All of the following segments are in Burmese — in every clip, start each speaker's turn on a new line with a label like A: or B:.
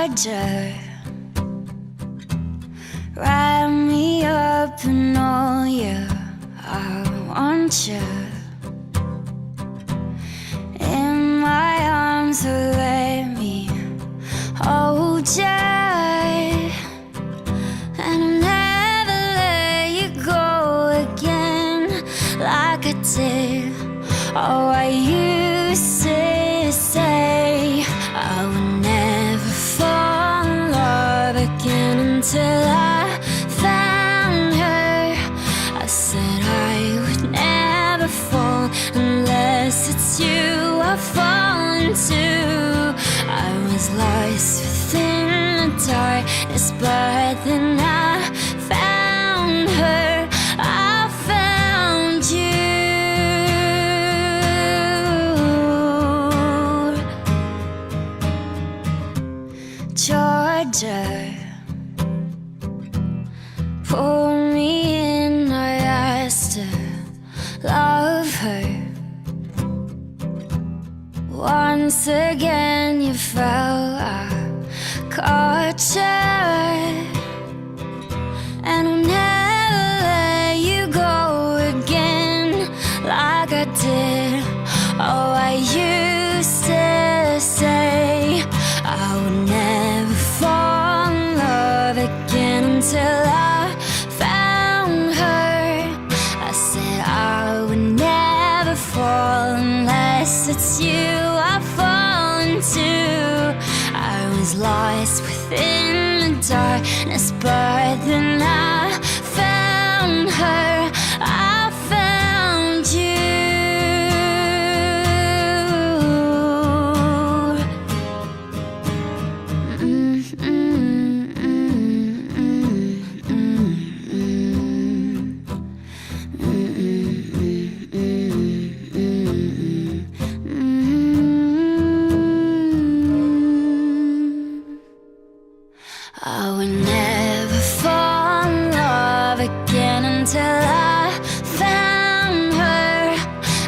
A: Georgia, wrap me up in all you. I want you in my arms, so let me hold you, and I'll never let you go again like I did. Oh, I used to say I would never fall in love again until I found her. I said I would never fall unless it's you I fall into. I was lost within the darkness, but then I found her. I found you. Georgia, pull me in, I asked to love her. Once again you fell, I caught you, and I'll never let you go again like I did. Oh, I used to say I would never fall in love again until I found her. I said I would never fall unless it's you I fall into. I was lost within the darkness, but then I found her. I found you. I would never fall in love again until I found her.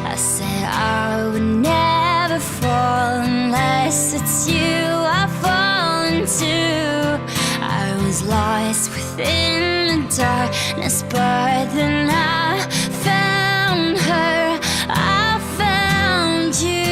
A: I said I would never fall unless it's you I fall into. I was lost within the darkness, but then I found her. I found you.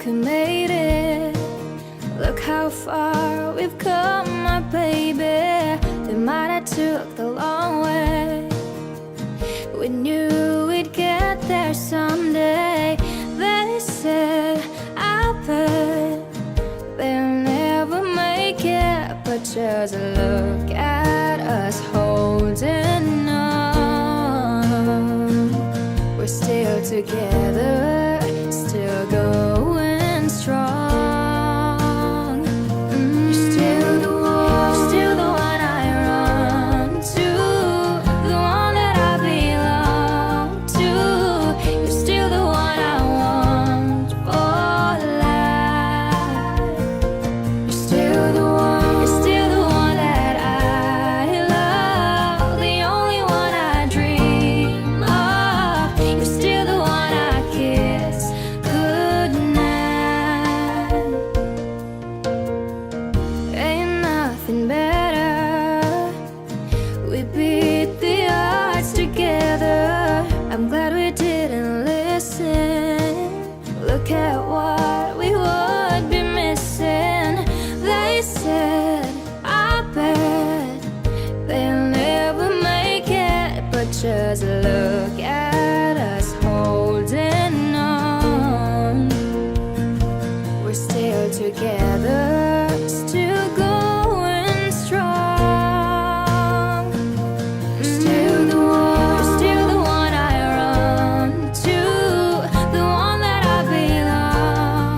A: We made it. Look how far we've come, my baby. They might have took the long way. We knew we'd get there someday. They said, I bet they'll never make it, but just look at us holding on. We're still together, still going strong. You're still the one I run to, the one that I belong to. You're still the one I want for life. You're still the one that I love, the only one I dream of. You're still the one I kiss goodnight. Ain't nothing better. We beat the odds together. I'm glad we didn't listen. Look at what we would be missing. They said, I bet they'll never make it, but just look at us holding on. We're still together, still going strong. Still the one I run to, the one that I belong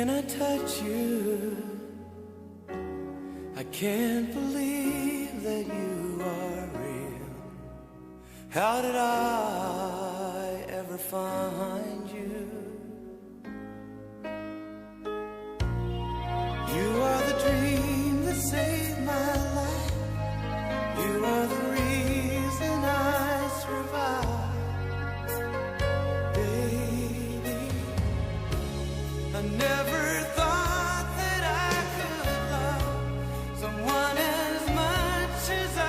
B: Can I touch you? I can't believe that you are real. How did I ever find you? You are the dream that saved my life. You are the reason I survive. Baby, I never thought that I could love someone as much as I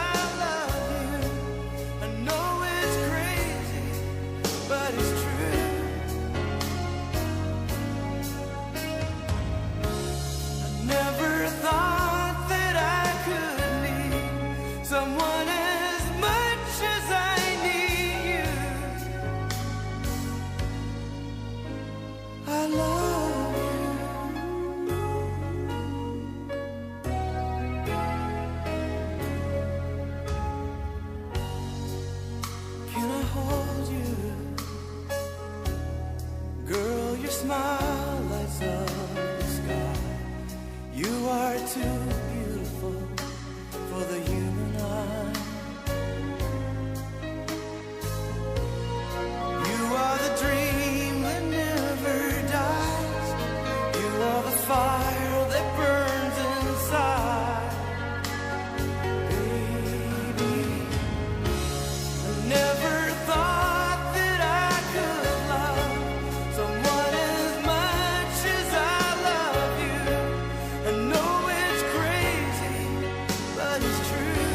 B: love you. I know it's crazy, but it's true. I never thought that I could need someone as much as I need you. I love you. Can I hold you? Girl, your smile lights up the sky. You are too beautiful for the human eye. You are the dream that never dies. You are the fire that burns inside. Baby, I never thought that I could love someone as much as I love you. I know it's crazy, but it's true.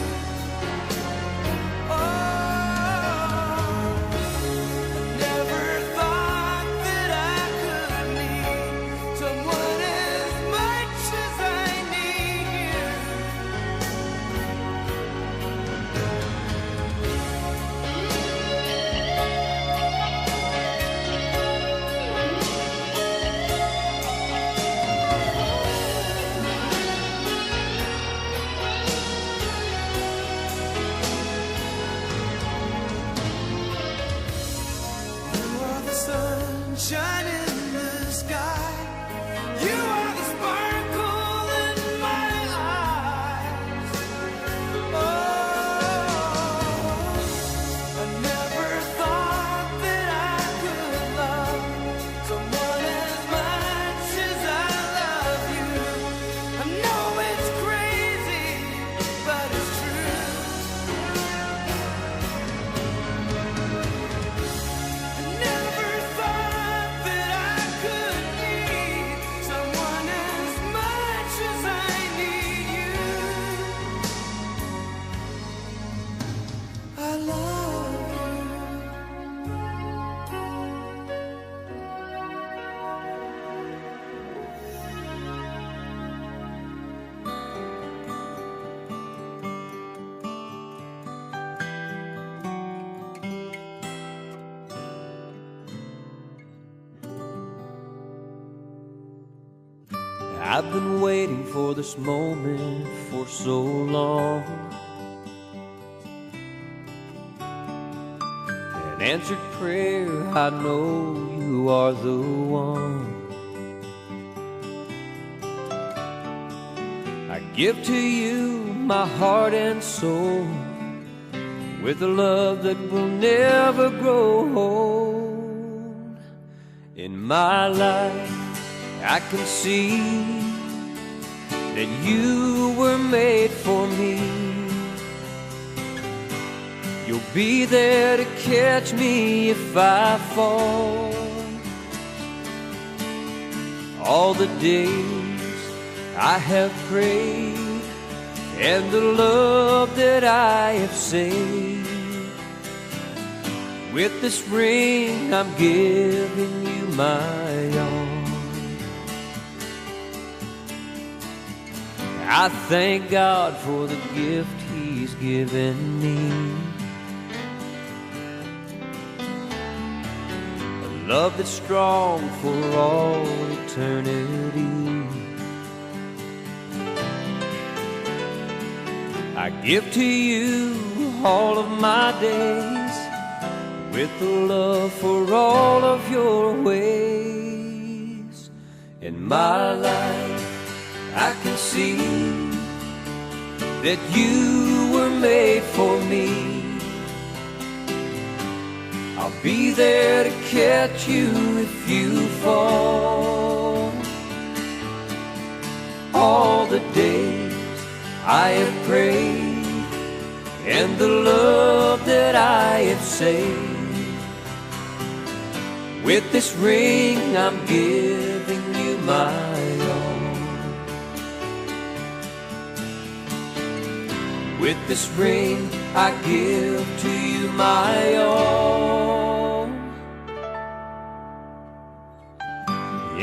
B: Oh, I never thought that I could need someone as much as I need you. You are the sunshine in the sky. You are the sparkle in my eyes. Oh, I never thought that I could love someone as much as I love you. I know it's crazy, but it's true. I never thought that I could need someone as much as I need you. I love you.
C: I've been waiting for this moment for so long. An answered prayer, I know you are the one. I give to you my heart and soul with a love that will never grow old. In my life, I can see that you were made for me. You'll be there to catch me if I fall. All the days I have prayed and the love that I have saved, with this ring I'm giving you my all. I thank God for the gift He's given me, a love that's strong for all eternity. I give to you all of my days with a love for all of your ways. in my life. I can see that you were made for me. I'll be there to catch you if you fall. All the days I have prayed and the love that I have saved, with this ring I'm giving you my all. With this ring I give to you my all.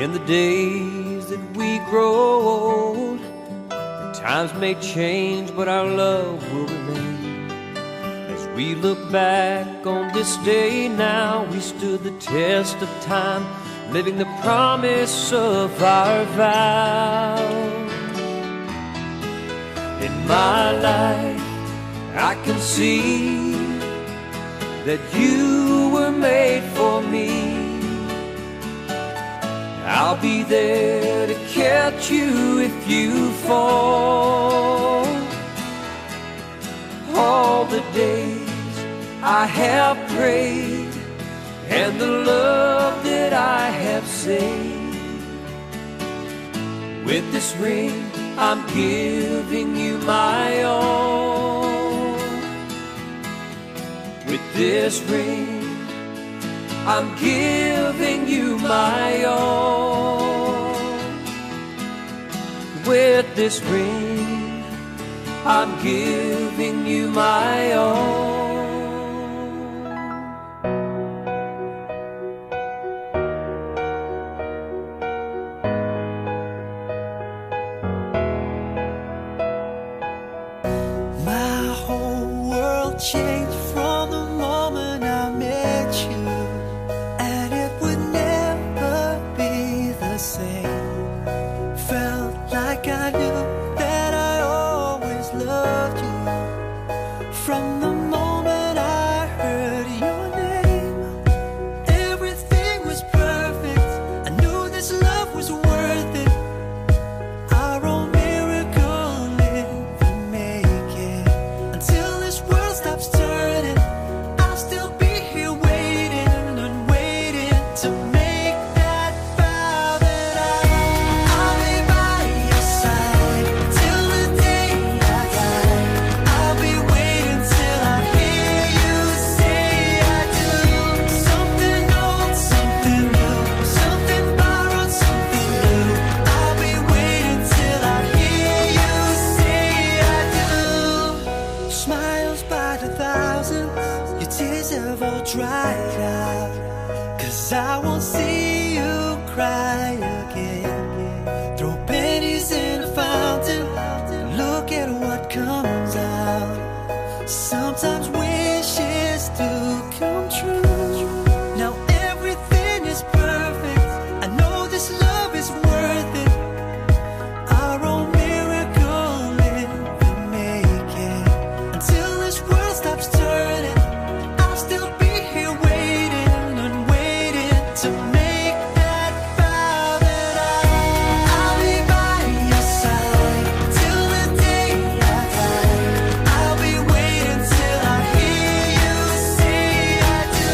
C: In the days that we grow old, the times may change, but our love will remain. As we look back on this day now, we stood the test of time, living the promise of our vow. In my life, I can see that you were made for me. I'll be there to catch you if you fall. All the days I have prayed and the love that I have saved, with this ring I'm giving you my all. With this ring I'm giving you my all. With this ring I'm giving you my all.
B: My whole world changed from the moment I met you, and it would never be the same. Felt like I knew that I always loved you from the moment I heard your name. Everything was perfect. I knew this love was worth it. Our own miracle living, make it. Until this world stops turning, I'll still be here waiting and waiting to make that vow that I'll be by your side till the day I die. I'll be waiting till I hear you say I do. Something old, something new, something borrowed, something new. I'll be waiting till I hear you say I do. Smiles by the thousands, your tears have all dried out. 'Cause I won't see you cry again. Throw pennies in a fountain, look at what comes out. Sometimes wishes do come true. Now everything is perfect. I know this love is worth it. Our own miracle living, make it. Until this world stops turning, I'll still be here waiting and waiting to make that vow that I'll be by your side till the day I die. I'll be waiting till I hear you say I do.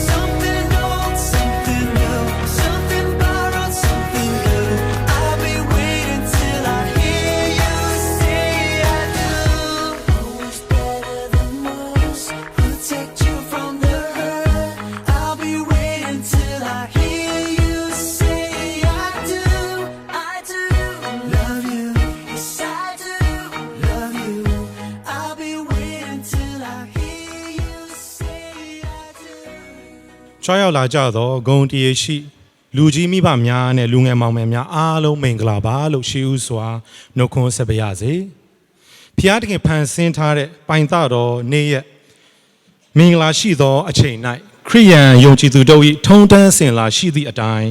B: Something old, something new, something borrowed, something new. I'll be waiting till I hear you say I do. Always better than most, protect you from the hurt. I'll be waiting till I hear you say I do. I do love you, yes I do love you. I'll be waiting till I hear you say I do.
D: ကြွားရောက်လာကြတော့ဂုံတရေရှိလူကြီးမိဘများနဲ့လူငယ်မောင်မယ်များအားလုံးမင်္ဂလာပါလို့ရှိဦးစွာနှုတ်ခွန်းဆက်ပါရစေ။ဖျားတခင်ဖန်ဆင်းထားတဲ့ပိုင်သတော်နေ့ရက်မင်္ဂလာရှိသောအချိန်၌ခရိယန်ယုံကြည်သူတို့၏ထုံးတမ်းစင်လာရှိသည့်အတိုင်း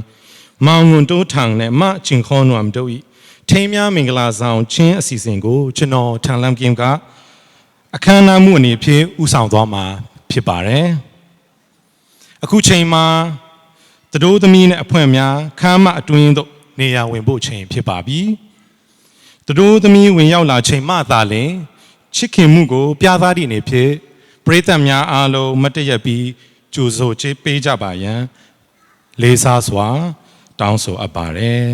D: မောင်ငွန်တိုးထောင်နဲ့မကျင်ခေါနွမ်တို့၏ထိမ်းများမင်္ဂလာဆောင်ခြင်းအစီအစဉ်ကိုကျွန်တော်ထန်လမ်ကင်ကအခမ်းအနားမှုအနေဖြင့်ဦးဆောင်သွားမှာဖြစ်ပါတယ်။အခုချိန်မှာတတိုးသမီးနဲ့အဖွင့်များခမ်းမအတွင်းသို့ နေရာဝင်ဖို့ချိန်ဖြစ်ပါပြီသူတို့သမီးဝင်ရောက်လာချိန်မှသာလျှင်ချစ်ခင်မှုကိုပြသသည့်အနေဖြင့်ပရိသတ်များအားလုံးမတ်တရက်ပြီးကြိုဆိုချေးပေးကြပါရန်လေးစားစွာတောင်းဆိုအပ်ပါတယ်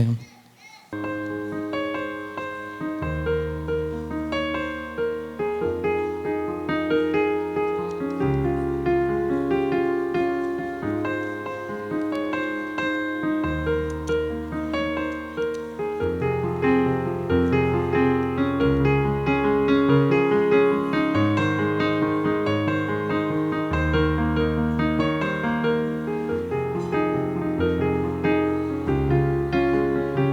A: I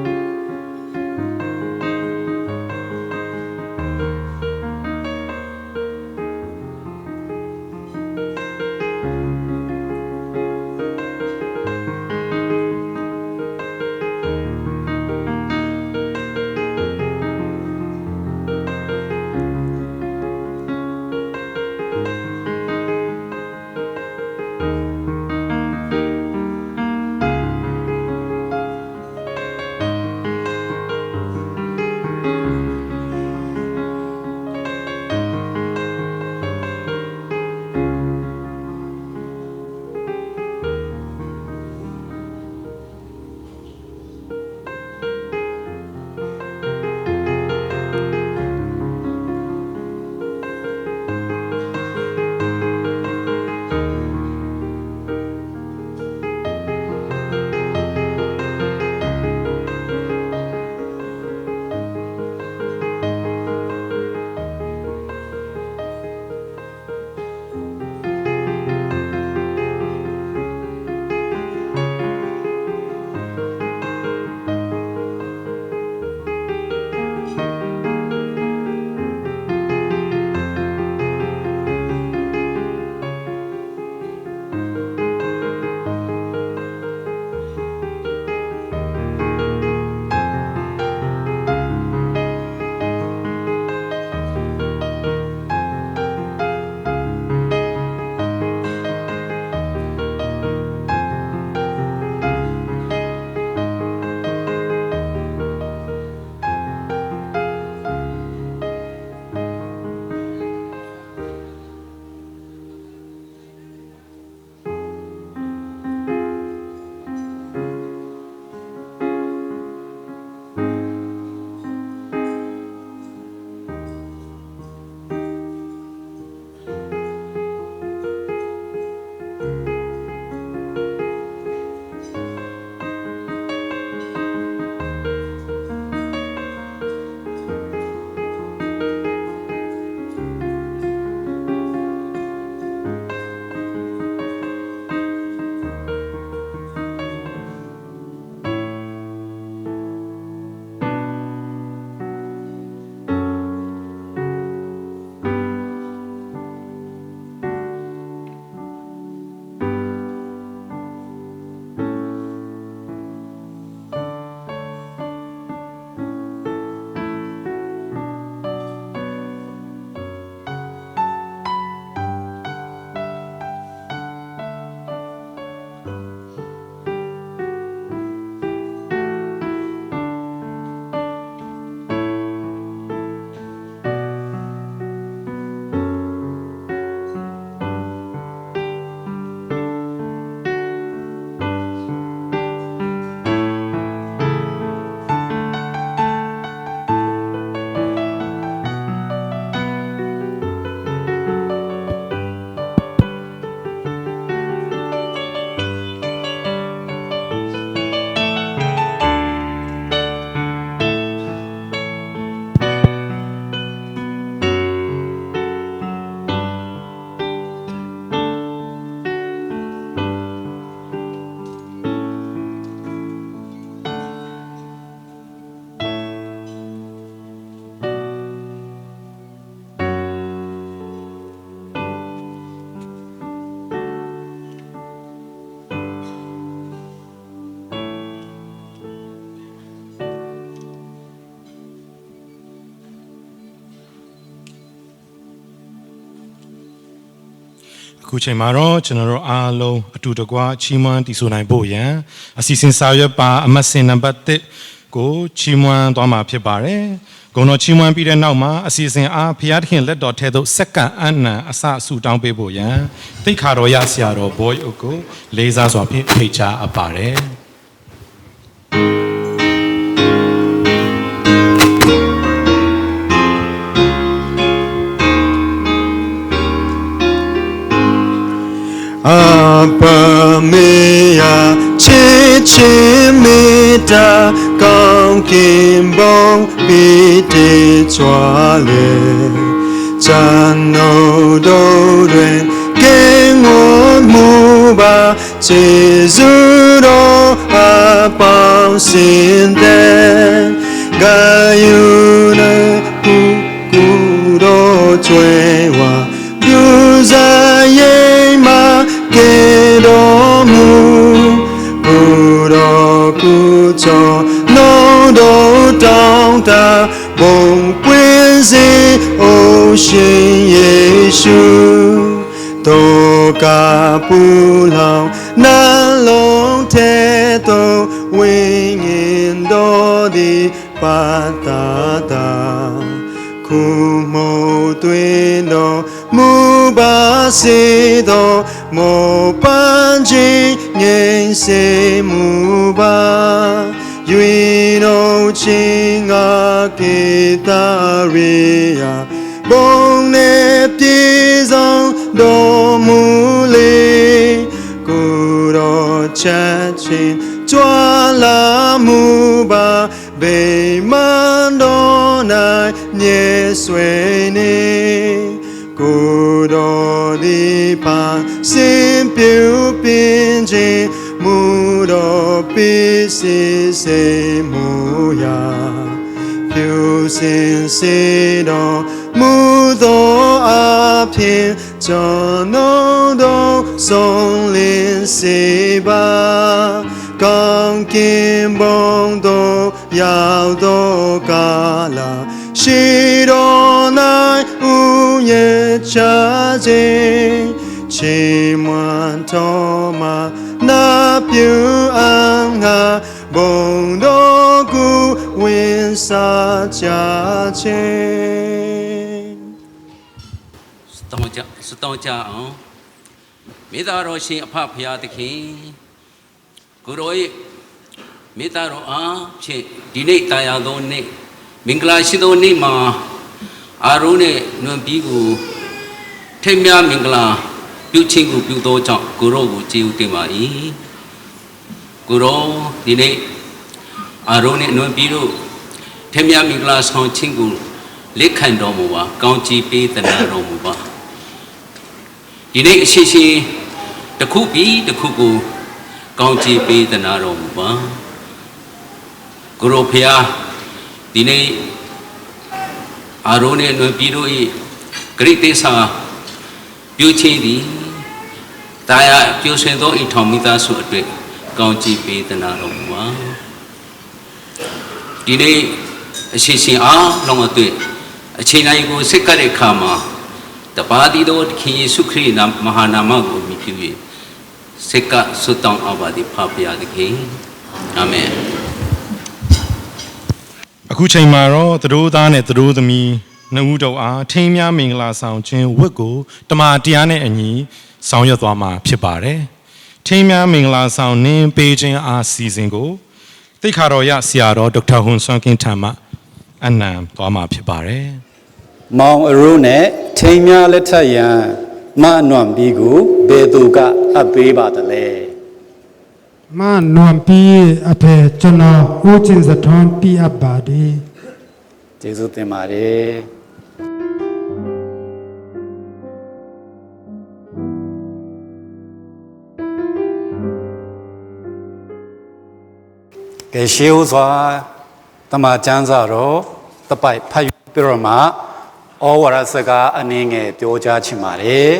D: ခုချိန်မှာတော့ကျွန်တော်တို့အားလုံးအတူတကွချီးမွမ်းတည်ဆိုနိုင်ဖို့ရန်အစီအစဉ်စာရွက်ပါအမှတ်စဉ်နံပါတ်1ကိုချီးမွမ်းသွားမှာဖြစ်ပါတယ်။ဂုဏ်တော်ချီးမွမ်းပြီးတဲ့နောက်မှာအစီအစဉ်အားဖျားသခင်လက်တော်ထဲသို့စက္ကန့်အနံအစဆူတောင်းပေးဖို့ရန်တိတ်ခါတော်ရဆရာတော်ဘောယုတ်ကိုလေးစားစွာဖြင့်ဖိတ်ကြားအပ်ပါတယ်။
E: Apameya chichimita Kong kimbong piti chwale Chano do duen Kengon muba Chizuro apang sinden Gayuna kukuro chwewa Yuza yema Kedomu Kuro kucho No do dong da Bong quinzi Ocean Yeshu Toka pulau Na long te to Wing in do di patata Kumo tuino Muba sido Mo panji Nyen se muba Yuino chinga Kitaria Bong ne ptizong Do muli Kuro chachin Chua la muba Bei mando nai Nye sui ni Kudo di pan Sim piu pinji Mudo pisi se muya Piu sin si do Mudo apin Chono do Song lin si ba Kong kim bong do Yao do ka la Shi do nai U ye cha jing Chi muan to ma Na piu ang ha Bong do gu Win sa cha jing
F: စတောင်းကြအောင်မေတ္တာတော်ရှင်အဖဖရာသခင်ကိုရောရဲ့မေတ္တာတော်အားဖြင့်ဒီနေ့တာယာသောနေ့မင်္ဂလာရှိသောနေ့မှာအာရုံနဲ့နွန်ပြီးကိုထိမ်းများမင်္ဂလာပြုခြင်းကိုပြုသောကြောင့်ကိုရောကိုကျေးဇူးတင်ပါ၏ကိုရောဒီနေ့အာရုံနဲ့နွန်ပြီးတို့ထိမ်းများမင်္ဂလာဆောင်ခြင်းကိုလက်ခံတော်မူပါကောင်းချီးပေးသနာတော်မူပါဒီနေ့အရှိရှိတစ်ခုပြီးတစ်ခုကိုကောင်းချီးပေးသနာတော်မူပါကိုရောဖျားဒီနေ့အာရုံနဲ့နွယ်ပြီးတို့၏ဂရိတေစာပြုခြင်းသည်တာယာကျိုးဆွေသောဤထောင်မိသားစုအတွက်ကောင်းချီးပေးသနာတော်မူပါဒီနေ့အရှိရှိအားလုံးအတွေ့အချိန်တိုင်းကိုစိတ်ကတဲ့အခါမှာတပါးတီတော်ခင်ယေရှုခရစ်နာမဟာနာမကိုမြည်ပြု၍စိတ်ကဆွတောင်းအပ်ပါသည်ဖပါရသခင်အာမင်
D: အခုချိန်မှာတော့သတို့သားနဲ့သတို့သမီးနှစ်ဦးတို့အားထိမ်းများမင်္ဂလာဆောင်ခြင်းဝတ်ကိုတမန်တရားနဲ့အညီဆောင်ရွက်သွားမှာဖြစ်ပါတယ်။ထိမ်းများမင်္ဂလာဆောင်နင်းပေးခြင်းအားစီစဉ်ကိုသိက္ခာတော်ရဆရာတော်ဒေါက်တာဟွန်ဆွမ်းကင်းထံမှအနံသွားမှာဖြစ်ပါတယ်။
G: မောင်အရုနဲ့ထိမ်းများလက်ထက်ရန်မအနွန်ပြီးကိုဘယ်သူကအပ်ပေးပါသလဲ
H: မနွန်ပြီးအဖေကျွန်တော်ဦးချင်းစထွန်းပြအပ်ပါဒီ
G: ကျေးဇူးတင်ပါတယ်ကဲရှေးဥစွာတမချန်းစာတော့တပိုက်ဖတ်ပြရမှာဩဝါဒစကားအနည်းငယ်ပြောကြားချင်ပါတယ်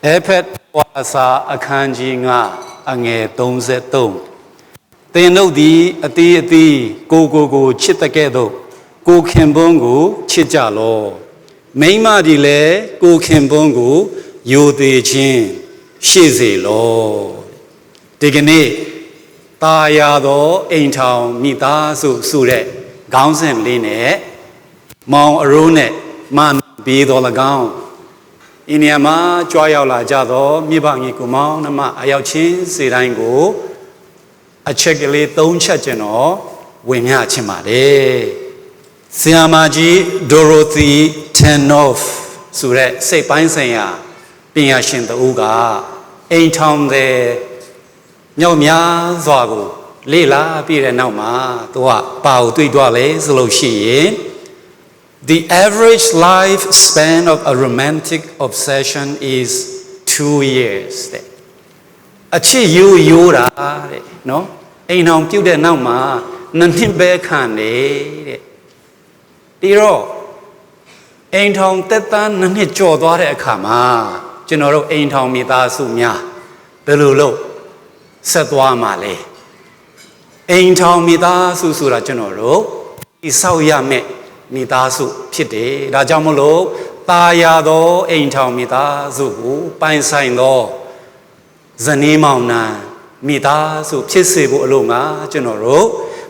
G: အဖက်ဝါစာအခန်းကြီး9အငယ်33သင်တို့သည်အတီးအတီးကိုချစ်တဲ့ကဲ့သို့ကိုခင်ပွန်းကိုချစ်ကြလောမိန်းမသည်လည်းကိုခင်ပွန်းကို ယိုသေးခြင်းရှိစေလောဒီကနေ့ตาရသောအိမ်ထောင်မိသားစုဆိုတဲ့ခေါင်းစဉ်လေးနဲ့မောင်အရိုးနဲ့မပြီးတော်၎င်းဤနေရာမှာကြွားရောက်လာကြသောမိဘညီကိုမောင်နှမအရောက်ချင်းစေတိုင်းကိုအချက်ကလေး၃ချက်ကျွန်တော်ဝင်မြချင်ပါတယ်ဆီယာမာကြီးဒိုရိုသီတန်နော့ဖ်ဆိုတဲ့စိတ်ပိုင်းဆိုင်ရာပညာရှင်တဦးကအိမ်ထောင်တဲ့မြောက်များစွာကိုလေ့လာပြီးတဲ့နောက်မှာသူကပါကိုတွေ့တော့လဲဆိုလို့ရှိရင် The average lifespan of a romantic obsession is 2 years တဲ့အချစ်ရိုးတာတဲ့နော်အိမ်အောင်ပြုတ်တဲ့နောက်မှာနှစ်ပဲခံနေတဲ့ဒီတော့အိမ်ထောင်တက်တန်းနှစ်ကြော်သွားတဲ့အခါမှာကျွန်တော်တို့အိမ်ထောင်မိသားစုများဘယ်လိုလုပ်ဆက်သွားမှာလဲအိမ်ထောင်မိသားစုဆိုတာကျွန်တော်တို့ဒီဆောက်ရမယ်မိသားစုဖြစ်တယ်ဒါကြောင့်မလို့ตาရသောအိမ်ထောင်မိသားစုကိုပိုင်ဆိုင်သောဇနီးမောင်နှံမိသားစုဖြစ်စေဖို့အလို့ငါကျွန်တော်တို့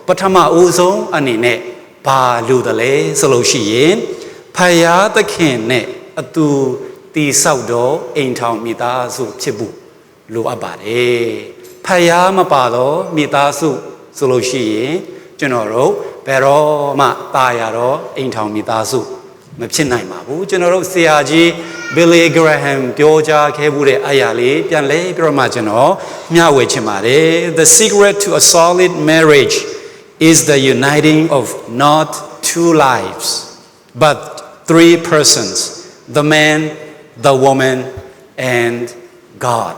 G: ပထမဦးဆုံးအနေနဲ့ဘာလို့တလဲဆိုလို့ရှိရင်ဖယားသခင်နဲ့အတူတီဆောက်သောအိမ်ထောင်မိသားစုဖြစ်ဖို့လိုအပ်ပါတယ်ဖယားမပါတော့မိသားစုဆိုလို့ရှိရင်ကျွန်တော်တို့ဘယ်တော့မှตาရတော့အိမ်ထောင်မိသားစုမဖြစ်နိုင်ပါဘူးကျွန်တော်တို့ဆရာကြီး Billy Graham ပြောကြားခဲ့မှုတဲ့အရာလေးပြန်လဲပြီးတော့မှကျွန်တော်မျှဝေချင်ပါတယ် The secret to a solid marriage is the uniting of not 2 lives but 3 persons the man the woman and God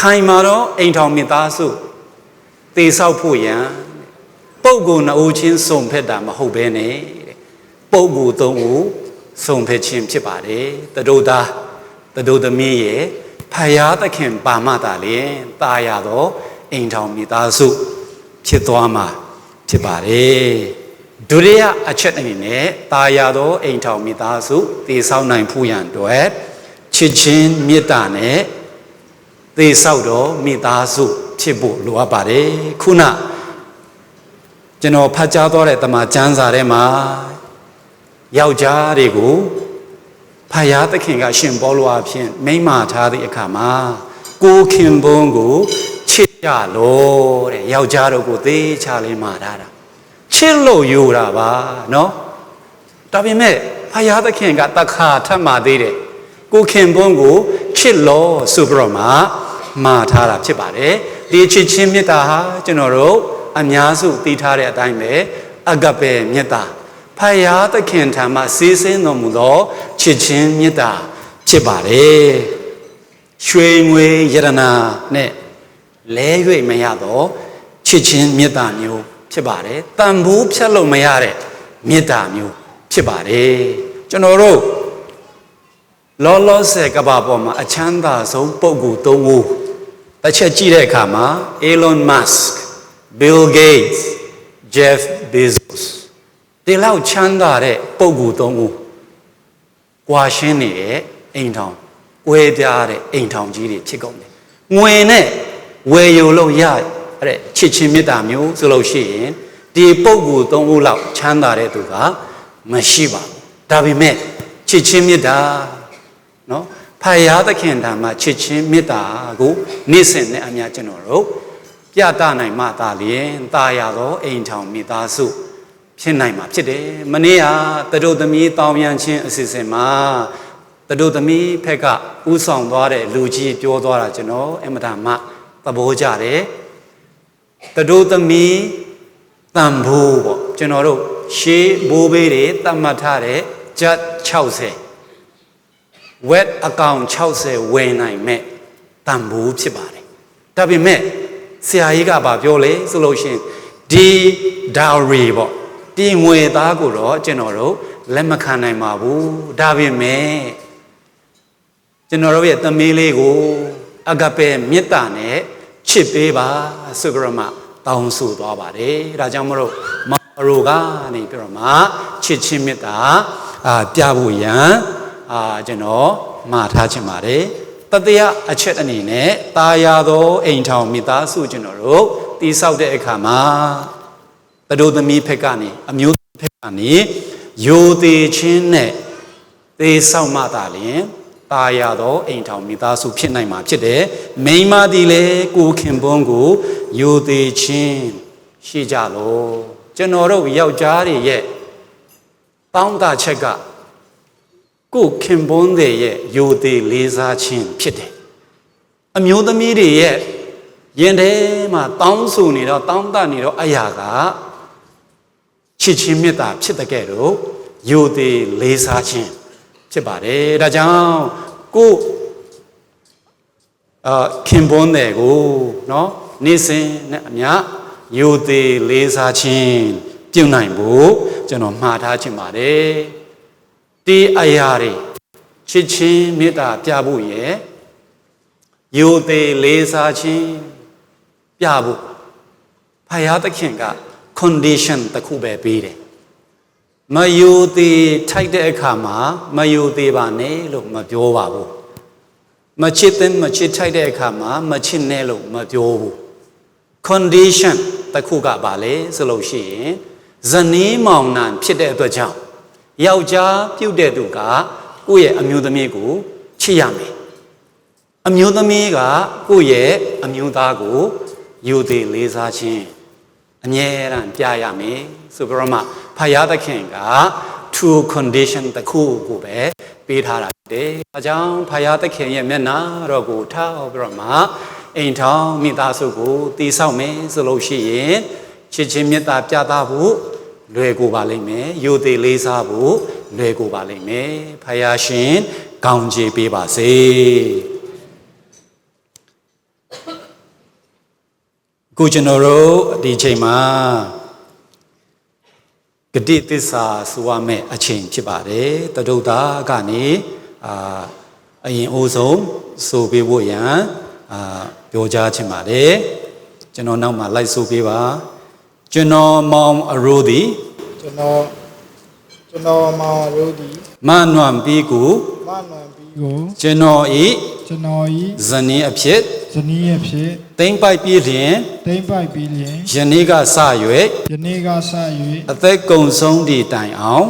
G: ခိုင်မာတော့အိမ်ထောင်မိသားစုတည်ဆောက်ဖို့ရန်ပုဂ္ဂိုလ်နှစ်ဦးချင်းစုံဖက်တာမဟုတ်ဘဲနဲ့ပုဂ္ဂိုလ်သုံးဦးစုံဖက်ခြင်းဖြစ်ပါတယ်တတို့သားတတို့သမီးရဲ့ဖယားသခင်ပါမတာလေတာရတော့အိမ်ထောင်မိသားစုဖြစ်သွားမှာဖြစ်ပါတယ်ဒုတိယအချက်အနေနဲ့တာရတော့အိမ်ထောင်မိသားစုတည်ဆောက်နိုင်ဖို့ရန်အတွက်ချစ်ချင်းမေတ္တာနဲ့တည်ဆောက်တော့မိသားစုဖြစ်ဖို့လိုအပ်ပါတယ်ခုနကျွန်တော်ဖတ်ကြားသွားတဲ့တမန်ကျမ်းစာထဲမှာယောက်ျားတွေကိုဖယားသခင်ကရှင်ပေါလုအဖြစ်မိန့်မာထားသည့်အခါမှာကိုခင်ပွန်းကိုချစ်ကြလို့တဲ့ယောက်ျားတို့ကိုသေချာလေးမာထားတာချစ်လို့ယူတာပါနော်ဒါပေမဲ့ဖယားသခင်ကတခါထပ်မာသေးတယ်ကိုခင်ပွန်းကိုချစ်လို့ဆိုပြီးတော့မှမာထားတာဖြစ်ပါတယ်ဒီချစ်ချင်းမေတ္တာဟာကျွန်တော်တို့အများစုသိထားတဲ့အတိုင်းပဲအဂပေမေတ္တာဖယားသခင်ထံမှစီးဆင်းတော်မူသောချစ်ချင်းမေတ္တာဖြစ်ပါတယ်ရွှေငွေယရနာနဲ့လဲ၍မရသောချစ်ချင်းမေတ္တာမျိုးဖြစ်ပါတယ်တန်ဖိုးဖြတ်လို့မရတဲ့မေတ္တာမျိုးဖြစ်ပါတယ်ကျွန်တော်တို့လောလောဆယ်ကဘာပေါ်မှာအချမ်းသာဆုံးပုဂ္ဂိုလ်၃ဦးတစ်ချက်ကြည့်တဲ့အခါမှာ Elon Musk Bill Gates Jeff Bezos ဒီလောက်ချမ်းသာတဲ့ပုဂ္ဂိုလ်၃ဦးကွာရှင်းနေတဲ့အိမ်ထောင်ဝဲပြားတဲ့အိမ်ထောင်ကြီးတွေဖြစ်ကုန်တယ်ငွေနဲ့ဝယ်ယူလို့ရတဲ့ချစ်ချင်းမေတ္တာမျိုးဆိုလို့ရှိရင်ဒီပုဂ္ဂိုလ်၃ဦးလောက်ချမ်းသာတဲ့သူကမရှိပါဘူးဒါပေမဲ့ချစ်ချင်းမေတ္တာနော်ဖယားသခင်ထံမှာချစ်ချင်းမေတ္တာကိုနေ့စဉ်နဲ့အများကျွန်တော်တို့ပြသနိုင်မှသာလျှင်တာယာသောအိမ်ထောင်မိသားစုဖြစ်နိုင်မှာဖြစ်တယ်မနေ့ကတတို့သမီးတောင်းပြန်ခြင်းအစီအစဉ်မှာတတို့သမီးဖက်ကဥဆောင်သွားတဲ့လူကြီးပြောသွားတာကျွန်တော်အမတမသဘောကျတယ်တတို့သမီးတန်ဖိုးပေါ့ကျွန်တော်တို့ရှေးဘိုးဘေးတွေတတ်မှတ်ထားတဲ့ဂျတ်60 wet account 60ဝင်နိုင်မဲ့တန်ဖိုးဖြစ်ပါတယ်ဒါပေမဲ့ဆရာကြီးကပြောလေဆိုလို့ရှိရင်ဒီ dowry ပေါ့ဒီငွေသားကိုတော့ကျွန်တော်တို့လက်မခံနိုင်ပါဘူးဒါပေမဲ့ကျွန်တော်တို့ရဲ့သမီးလေးကိုအဂပေမေတ္တာနဲ့ချစ်ပေးပါဆိုကြမှာတောင်းဆိုသွားပါတယ်ဒါကြောင့်မလို့မောင်ရိုကနေပြီးတော့မှချစ်ချင်းမေတ္တာပြဖို့ရန် ကျွန်တော်မှားထားချင်ပါတယ်တတရားအချက်အနေနဲ့တာယာသောအိမ်ထောင်မိသားစုကျွန်တော်တို့တည်ဆောက်တဲ့အခါမှာတတို့သမီးဖက်ကနေအမျိုးဖက်ကနေယိုသေးချင်းနဲ့သေဆောက်မှသာလျှင်တာယာသောအိမ်ထောင်မိသားစုဖြစ်နိုင်မှာဖြစ်တယ်မိန်းမသည်လည်းကိုခင်ပွန်းကိုယိုသေးချင်းရှိကြလို့ကျွန်တော်တို့ယောက်ျားတွေရဲ့တောင်းတချက်ကကိုခင်ပွန်းတွေရဲ့ယိုသေးလေးစားခြင်းဖြစ်တယ်အမျိုးသမီးတွေရဲ့ရင်ထဲမှာတောင်းဆိုနေတော့တောင်းတနေတော့အရာကချစ်ချင်းမေတ္တာဖြစ်တဲ့ကဲ့သို့ယိုသေးလေးစားခြင်းဖြစ်ပါတယ်ဒါကြောင့်ကိုခင်ပွန်းတွေကိုနော်နေ့စဉ်နဲ့အများယိုသေးလေးစားခြင်းပြုနိုင်ဖို့ကျွန်တော်မှားထားခြင်းပါတယ်ဒီအရာတွေချစ်ချင်းမေတ္တာပြဖို့ရယ်ယိုသေးလေးစားခြင်းပြဖို့ဖယားသခင်က condition တစ်ခုပဲပေးတယ်မယိုသေးထိုက်တဲ့အခါမှာမယိုသေးပါနဲ့လို့မပြောပါဘူးမချစ်တဲ့မချစ်ထိုက်တဲ့အခါမှာမချစ်နဲ့လို့မပြောဘူး condition တစ်ခုကပါလေဆိုလို့ရှိရင်ဇနီးမောင်နှံဖြစ်တဲ့အတွက်ကြောင့်ယောက်ျားပြုတ်တဲ့သူကကိုယ့်ရဲ့အမျိုးသမီးကိုချစ်ရမယ်အမျိုးသမီးကကိုယ့်ရဲ့အမျိုးသားကိုယိုသေးလေးစားခြင်းအမြဲတမ်းပြရမယ်ဆိုပြီးတော့မှဖယားသခင်က two condition တစ်ခုကိုပဲပေးထားတာဖြစ်တယ်။အဲကြောင့်ဖယားသခင်ရဲ့မျက်နာတော်ကိုထောက်ပြီးတော့မှအိမ်ထောင်မိသားစုကိုတည်ဆောက်မယ်ဆိုလို့ရှိရင်ချစ်ချင်းမေတ္တာပြသဖို့လွယ်ကူပါလိမ့်မယ်။ယိုသေးလေးစားဖို့လွယ်ကူပါလိမ့်မယ်။ဖယားရှင်ကောင်းချီးပေးပါစေ။ကိုကျွန်တော်တို့ဒီချိန်မှာဂတိသစ္စာဆိုရမယ့်အချိန်ဖြစ်ပါတယ်တဒုတာကနေအရင်အိုးဆုံးဆိုပေးဖို့ရန်ပြောကြားချင်ပါတယ်ကျွန်တော်နောက်မှာလိုက်ဆိုပေးပါကျွန်တော်မောင်အရိုးသည်
H: ကျွန်တော်မောင်ရိုးသည်
G: မနွမ်ပြီးကို
H: မနွမ်ပြီးကို
G: ကျွန်တော်ဤ
H: ဇနီးအဖြစ်
G: သိမ့်ပိုက်ပြီးလျင်ယနေ့ကစ၍အသက်ကုန်ဆုံးသည့်တိုင်အောင်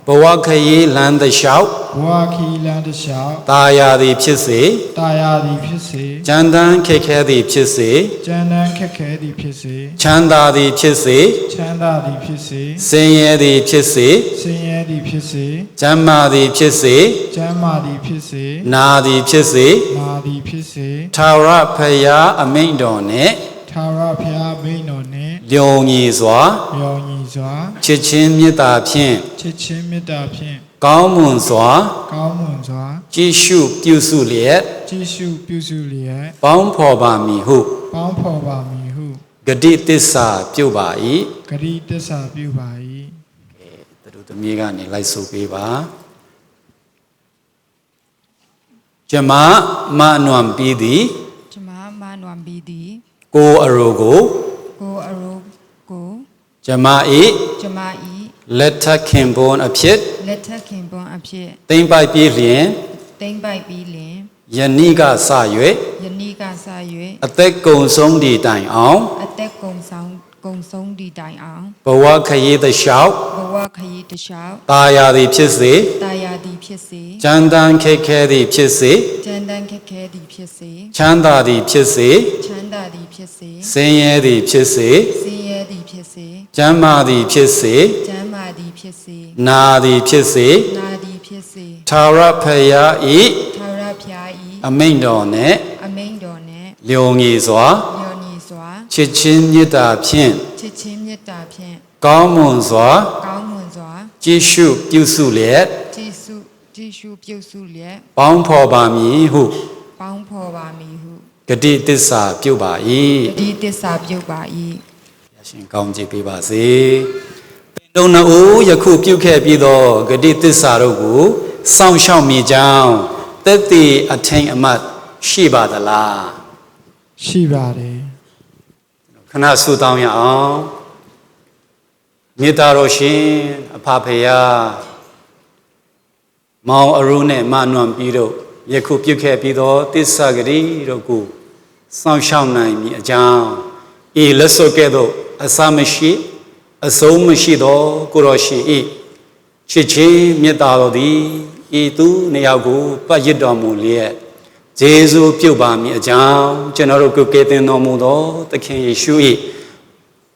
G: ဘဝခရီးလမ်းတစ်လျှောက်တာယာသည်ဖြစ်စေကြမ်းတမ်းခက်ခဲသည်ဖြစ်စေချမ်းသာသည်ဖြစ်စေဆင်းရဲသည်ဖြစ်စေကျမ်းမာသည်ဖြစ်စေနာသည်ဖြစ်စေထာဝရဖယားအမိန့်တော်နဲ့လျော်ညီစွာချစ်ချင်းမေတ္တာဖြင့်ကောင်းမွန်စွာကြည်ရှုပြုစုလျက်ပေါင်းဖော်ပါမည်ဟုဂတိတစ္ဆာပြုပါ၏သူတို့သမီးကနေလိုက်ဆိုပေးပါကျမမနွမ်ပြီးသည်ကိုအရိုကိုကျမဤလက်ထခင်ပွန်အဖြစ်သိမ့်ပိုက်ပြီးလျင်ယနေ့ကစ၍အသက်ကုန်ဆုံးသည့်တိုင်အောင်ဘဝခရီးတစ်လျှောက်တာယာသည်ဖြစ်စေကြမ်းတမ်းခက်ခဲသည်ဖြစ်စေချမ်းသာသည်ဖြစ်စေဆင်းရဲသည်ဖြစ်စေကျမ်းမာသည်ဖြစ်စေနာသည်ဖြစ်စေထာဝရဖယားဤအမိန့်တော်နဲ့လျော်ညီစွာချစ်ချင်းမေတ္တာဖြင့်ကောင်းမွန်စွာကြည်ရှုပြုစုလျက်ပေါင်းဖော်ပါမည်ဟုဂတိတစ္ဆာပြုပါ၏ရှင်ကောင်းချီးပေးပါစေသင်တို့နှစ်ဦးယခုပြုခဲ့ပြီးသောဂတိတစ္ဆာတို့ကိုစောင့်ရှောက်မိကြောင်းသက်သေအထိန်အမှတ်ရှိပါသလား
H: ရှိပါတယ်
G: ခဏဆုတောင်းရအောင်မေတ္တာတော်ရှင်အဖဖယား မောင်အရုနဲ့မနွန်ပြီးတော့ယခုပြုခဲ့ပြီးတော့တစ္ဆဂရီတို့ကိုစောင့်ရှောက်နိုင်မည်အကြောင်းဤလက်စွပ်ကဲ့သို့အစမရှိအဆုံးမရှိသောကိုရောရှင်ဤချစ်ချင်းမေတ္တာတော်သည်ဤသူနှစ်ယောက်ကိုပတ်ရစ်တော်မူလျက်ဂျေဇုပြုပါမည်အကြောင်းကျွန်တော်တို့ကိုကယ်တင်တော်မူသောသခင်ယေရှု၏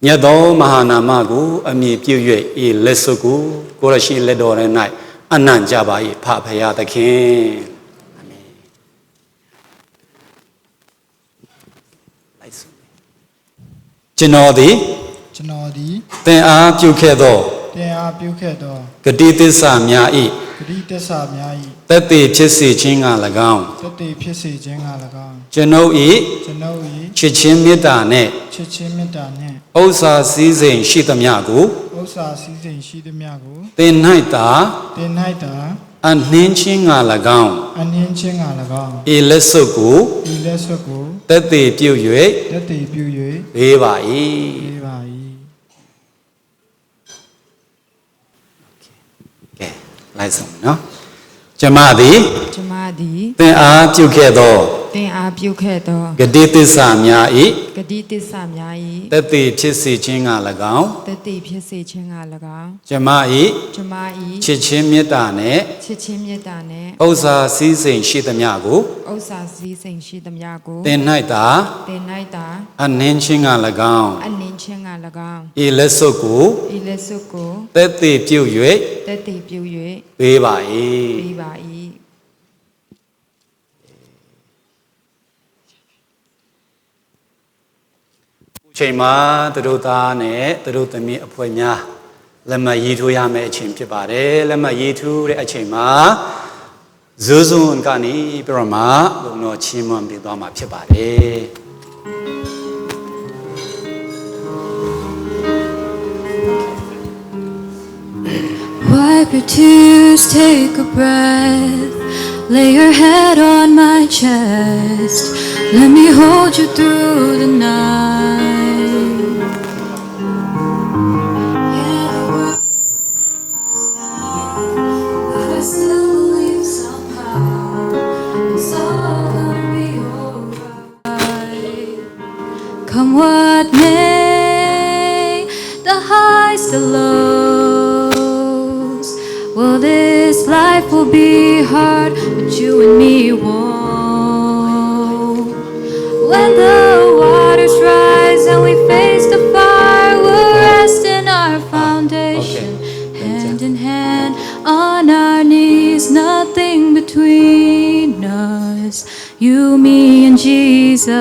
G: မြတ်သောမဟာနာမကိုအမည်ပြု၍ဤလက်စွပ်ကိုကိုရောရှင်လက်တော်ထဲ၌အနံ့ကြပါ၏ဖဖရာသခင်အာမင်ကျွန်တော်သည်
H: ကျွန်တော်သည်
G: သင်အားပြုခဲ့သော
H: တင်အားပြုခဲ့သော
G: ဂတိသစ္စာများ၏
H: ဂရိတ္တဆာများ၏
G: သက်သေဖြစ်စေခြင်းက၎င်း
H: သက်သေဖြစ်စေခြင်းက၎င်း
G: ကျွန်ုပ်၏
H: ကျွန်ုပ်၏
G: ချစ်ချင်းမေတ္တာနှင့်
H: ချစ်ချင်းမေတ္တာနှင့်
G: ဥစ္စာစည်းစိမ်ရှိသမျှကို
H: ဥစ္စာစည်းစိမ်ရှိသမျှကို
G: သင်၌သာ
H: တင်၌သာ
G: အနှင်းချင်းက၎င်း
H: အနှင်းချင်းက၎င်း
G: ဤလက်စွပ်ကို
H: ဤလက်စွပ်ကို
G: သက်သေပြု၍
H: သက်သေပြု၍
G: ပေးပါ၏
H: ပေးပါ၏
G: ကဲလိုက်ဆုံးနော်ကျမသည်
I: ကျမသည်
G: သင်အားပြုခဲ့သော
I: တင်အားပြုခဲ့သော
G: ဂတိသစ္စာများ၏
I: ဂတိတစ္ဆာများ၏
G: သက်သေဖြစ်စေခြင်းက၎င်း
I: တတိဖြစ်စေခြင်းက၎င်း
G: ကျမ၏
I: ကျမ၏
G: ချစ်ချင်းမေတ္တာနှင့်
I: ချစ်ချင်းမေတ္တာနှင့်
G: ဥစ္စာစည်းစိမ်ရှိသမျှကို
I: ဥစ္စာစည်းစိမ်ရှိသမျှကို
G: သင်၌သာ
I: တင်၌သာ
G: အနှင်းချင်းက၎င်း
I: အနှင်းချင်းက၎င်း
G: ဤလက်စွပ်ကို
I: ဤလက်စွပ်ကို
G: သက်သေပြု၍
I: တတိပြု၍
G: ပေးပါ
I: ပေးပါ၏
G: အချိန်မှာသူတို့သားနဲ့သူတို့သမီးအဖွဲ့များလက်မှတ်ရေးထိုးရမယ့်အချိန်ဖြစ်ပါတယ်လက်မှတ်ရေးထိုးတဲ့အချိန်မှာဇွဇွန်ကနေပြတော့မှဘုံတော်ချီးမွမ်းပေးသွားမှာဖြစ်ပါတယ်
A: Wipe your tears, take a breath. Lay your head on my chest. Let me hold you through the night. Yeah, the world but I still believe somehow it's all gonna be alright. Come what may, the highs, the lows. Well, this life will be hard, but you and me won't. When the waters rise and we face the fire, we'll rest in our foundation, hand in hand on our knees, nothing between us, you, me, and Jesus.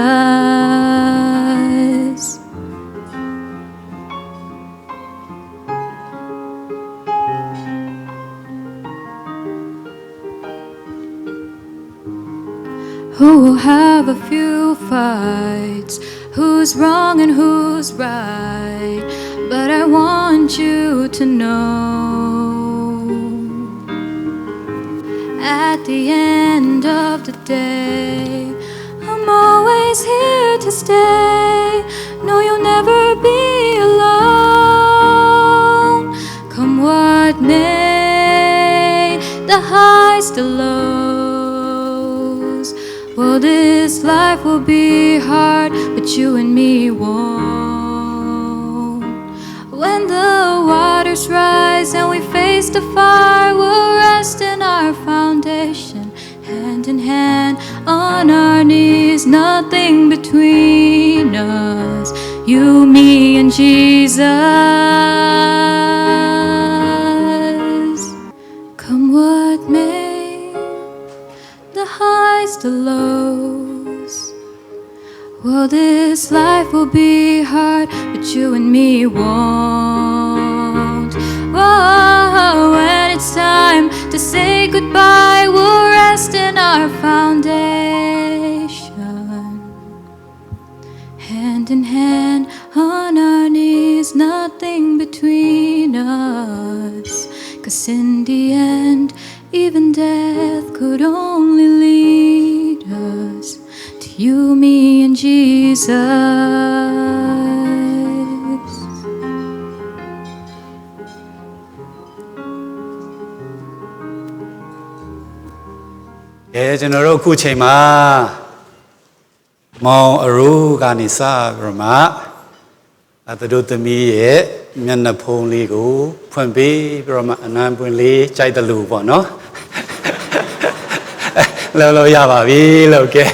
A: Who will have a few fights? Who's wrong and who's right? But I want you to know, at the end of the day, I'm always here to stay. No, you'll never be alone. Come what may, the highs, the lows. Well, this life will be hard, but you and me won't. When the waters rise and we face the fire, we'll rest in our foundation, hand in hand on our knees, nothing between us, you, me, and Jesus. Come what may, the highs, the lows. Well, this life will be hard, but you and me won't. Oh, when it's time to say goodbye, we'll rest in our foundation, hand in hand on our knees, nothing between us. 'Cause in the end, even death could only lead us to you, me, and Jesus.
G: ကဲကျွန်တော်တို့အခုချိန်မှာမောင်အရိုးကနေစပြီးတော့မှသူတို့သမီးရဲ့မျက်နှာဖုံးလေးကိုဖွင့်ပေးပြီးတော့မှအနံပွင့်လေးကြိုက်တယ်လို့ပေါ့နော်လောရပါပြီလို့ကဲ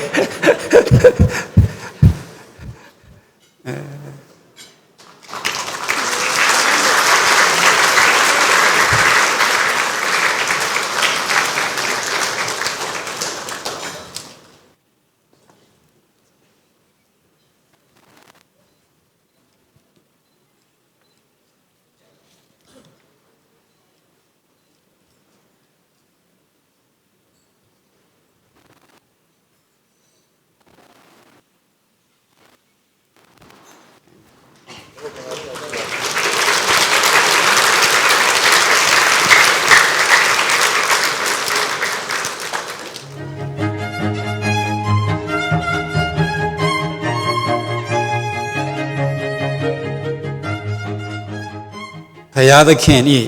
G: ဘုရားသခင်ဤ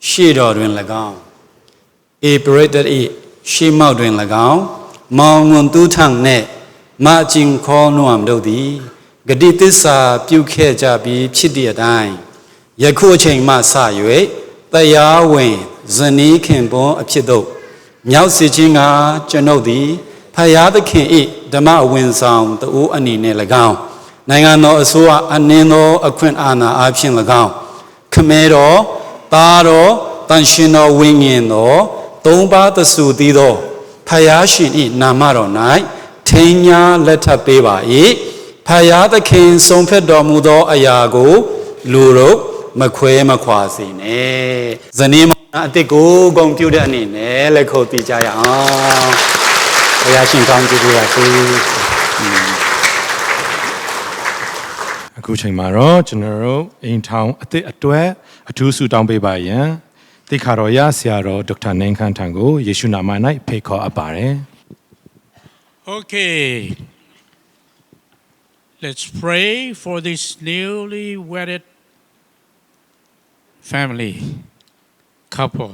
G: ရှေ့တော်တွင်၎င်းဧပရိတ္တဤရှေ့မောက်တွင်၎င်းမောင်ငွန်တူးထန့်နှင့်မအကျင်ခေါ်နွမ်တို့သည်ဂတိသစ္စာပြုခဲ့ကြပြီးဖြစ်သည့်အတိုင်းယခုအချိန်မှစ၍တရားဝင်ဇနီးခင်ပွန်းအဖြစ်သို့မြောက်စေခြင်းကကျွန်ုပ်သည်ဘုရားသခင်ဤဓမ္မဝင်ဆောင်တူအနေနဲ့၎င်းနိုင်ငံတော်အစိုးရအနှင်းသောအခွင့်အာဏာအားဖြင့်၎င်းခမဲတော်သားတော်တန်ရှင်တော်ဝိညာဉ်တော်သုံးပါးသစုတည်းသောဖယားရှင်၏နာမတော်၌ထိန်ညာလက်ထပ်ပေးပါ၏ဖယားသခင်ဆုံးဖြတ်တော်မူသောအရာကိုလူတို့မခွဲမခွာစေနဲ့ဇနီးမောင်နှံအစ်ကိုဂုဏ်ပြုတဲ့အနေနဲ့လက်ခုပ်တီးကြရအောင်ဖယားရှင်ကောင်းချီးပေးပါစေ
D: အခုချိန်မှာတော့ကျွန်တော်တို့အိမ်ထောင်အသစ်အတွက်အထူးဆုတောင်းပေးပါရန်သိခါတော်ရဆရာတော်ဒေါက်တာနိုင်ခန့်ထံကိုယေရှုနာမ၌ဖိတ်ခေါ်အပ်ပါတယ်
J: Okay, let's pray for this newly wedded family couple.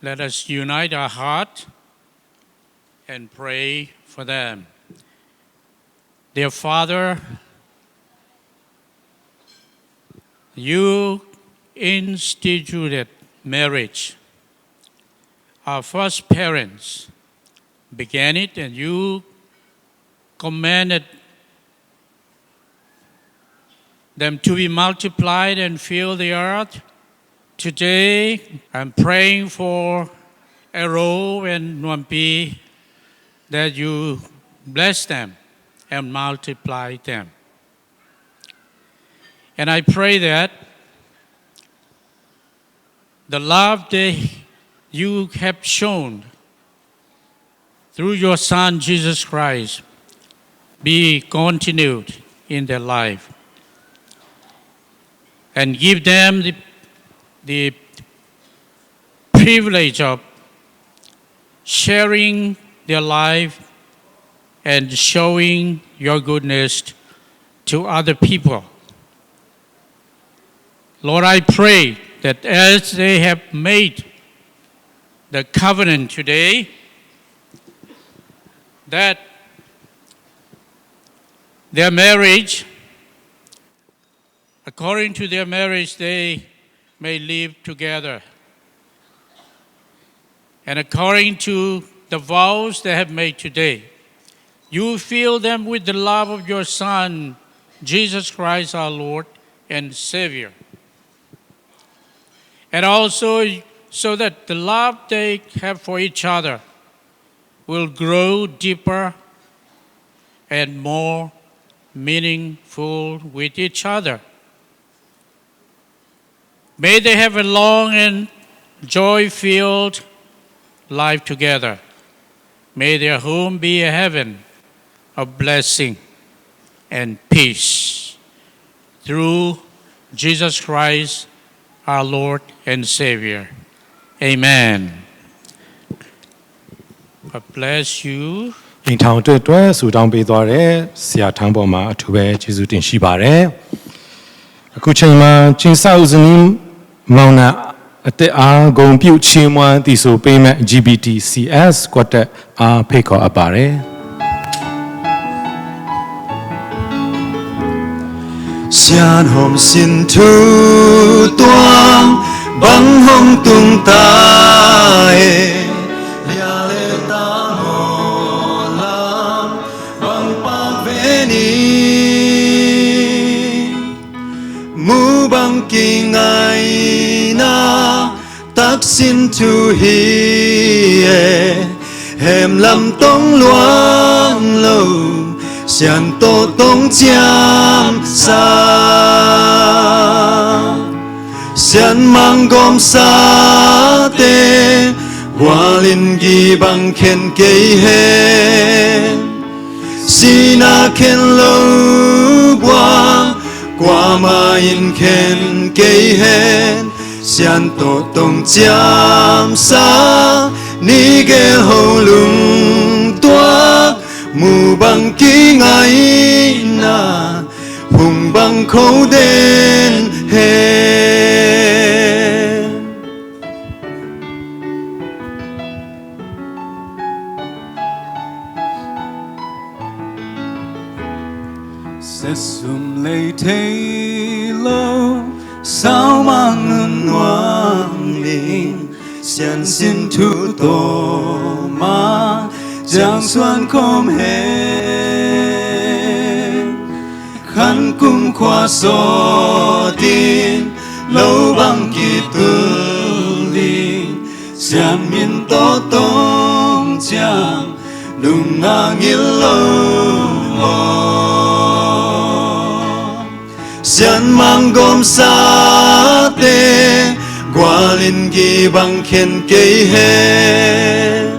J: Let us unite our heart and pray for them. Dear Father, you instituted marriage. Our first parents began it, and you commanded them to be multiplied and fill the earth. Today, I'm praying for Ero and Nwampi that you bless them and multiply them. And I pray that the love that you have shown through your Son, Jesus Christ, be continued in their life. And give them the privilege of sharing their life and showing your goodness to other people. Lord, I pray that as they have made the covenant today, that their marriage, according to their marriage, they may live together. And according to the vows they have made today, you fill them with the love of your Son, Jesus Christ, our Lord and Savior. And also so that the love they have for each other will grow deeper and more meaningful with each other. May they have a long and joy-filled life together. May their home be a heaven of blessing and peace. Through Jesus Christ, our Lord and Savior. Amen. God bless you.
D: အိမ်ထောင်အတွက်ဆုတောင်းပေးသွားတဲ့ဆရာထမ်းပေါ်မှာအထူးပဲကျေးဇူးတင်ရှိပါတယ်အခုချိန်မှာချင်းဆောက်ဇနီးမောင်နှံအ အသက်အားဂုံပြုချီးမွမ်းတည်ဆိုပေးမဲ့ GBTCS ကွတ်တက်အားဖိတ်ခေါ်အပ်ပါတယ်
E: Xian hom xin thu tuang băng hong tung tai lia le ta ho lam băng pa ve ni mu băng ki ngai na tak xin thu hi hem lam tong luang lâu xian tô tông chiam sa xian mang gom sa te hoa linh gi bang khen cây hen sina khen lâu qua qua ma in khen cây hen xian tô tông chiam sa ni ge ho lung toa mu bang ki ngai na phùng bang khâu đen he sẽ sum lấy thế lâu sao mang ngân hoang linh xian xin thu tô ma giang xuân khom hè khăn cung khoa so tin lâu băng kỳ tư linh xian miên to tông chang lùng ngang yên lâu xian mang gom sa te qua linh kỳ băng khen cây hen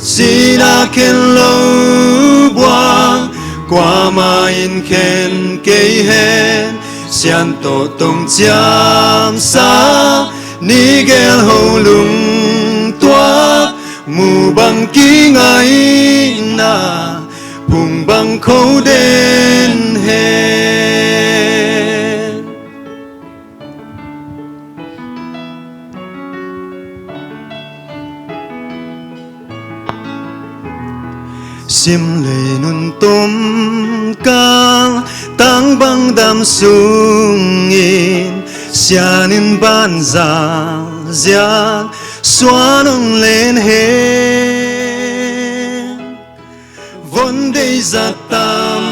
E: sina khen lâu boang qua ma in khen cây hen xian tổ tông chiam sa ni gel ho lung toa mu bang ki ngai na phùng bang khâu đen hen sim lệ nun tôm cang tang bang dam sung in xianin ban giang giang xoan ông lên hen vốn đây giặt tam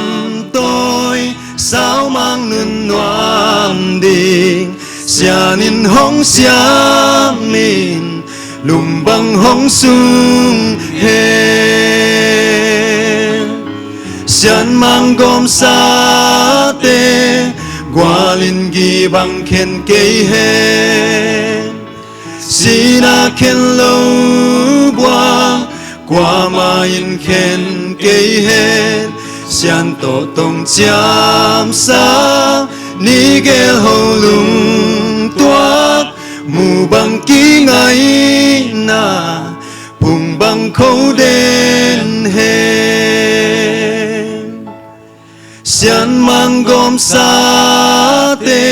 E: tôi sao mang nun noam đình xianin hong xiam min lùm băng hong sung hen xian mang gom sa te qua linh gi băng khen cây hen sina khen lâu boang qua ma in khen cây hen xian tổ tông chiam sa ni gel ho lung toa mu bang ki ngai na phùng bang khâu đen hen xian mang gom sa te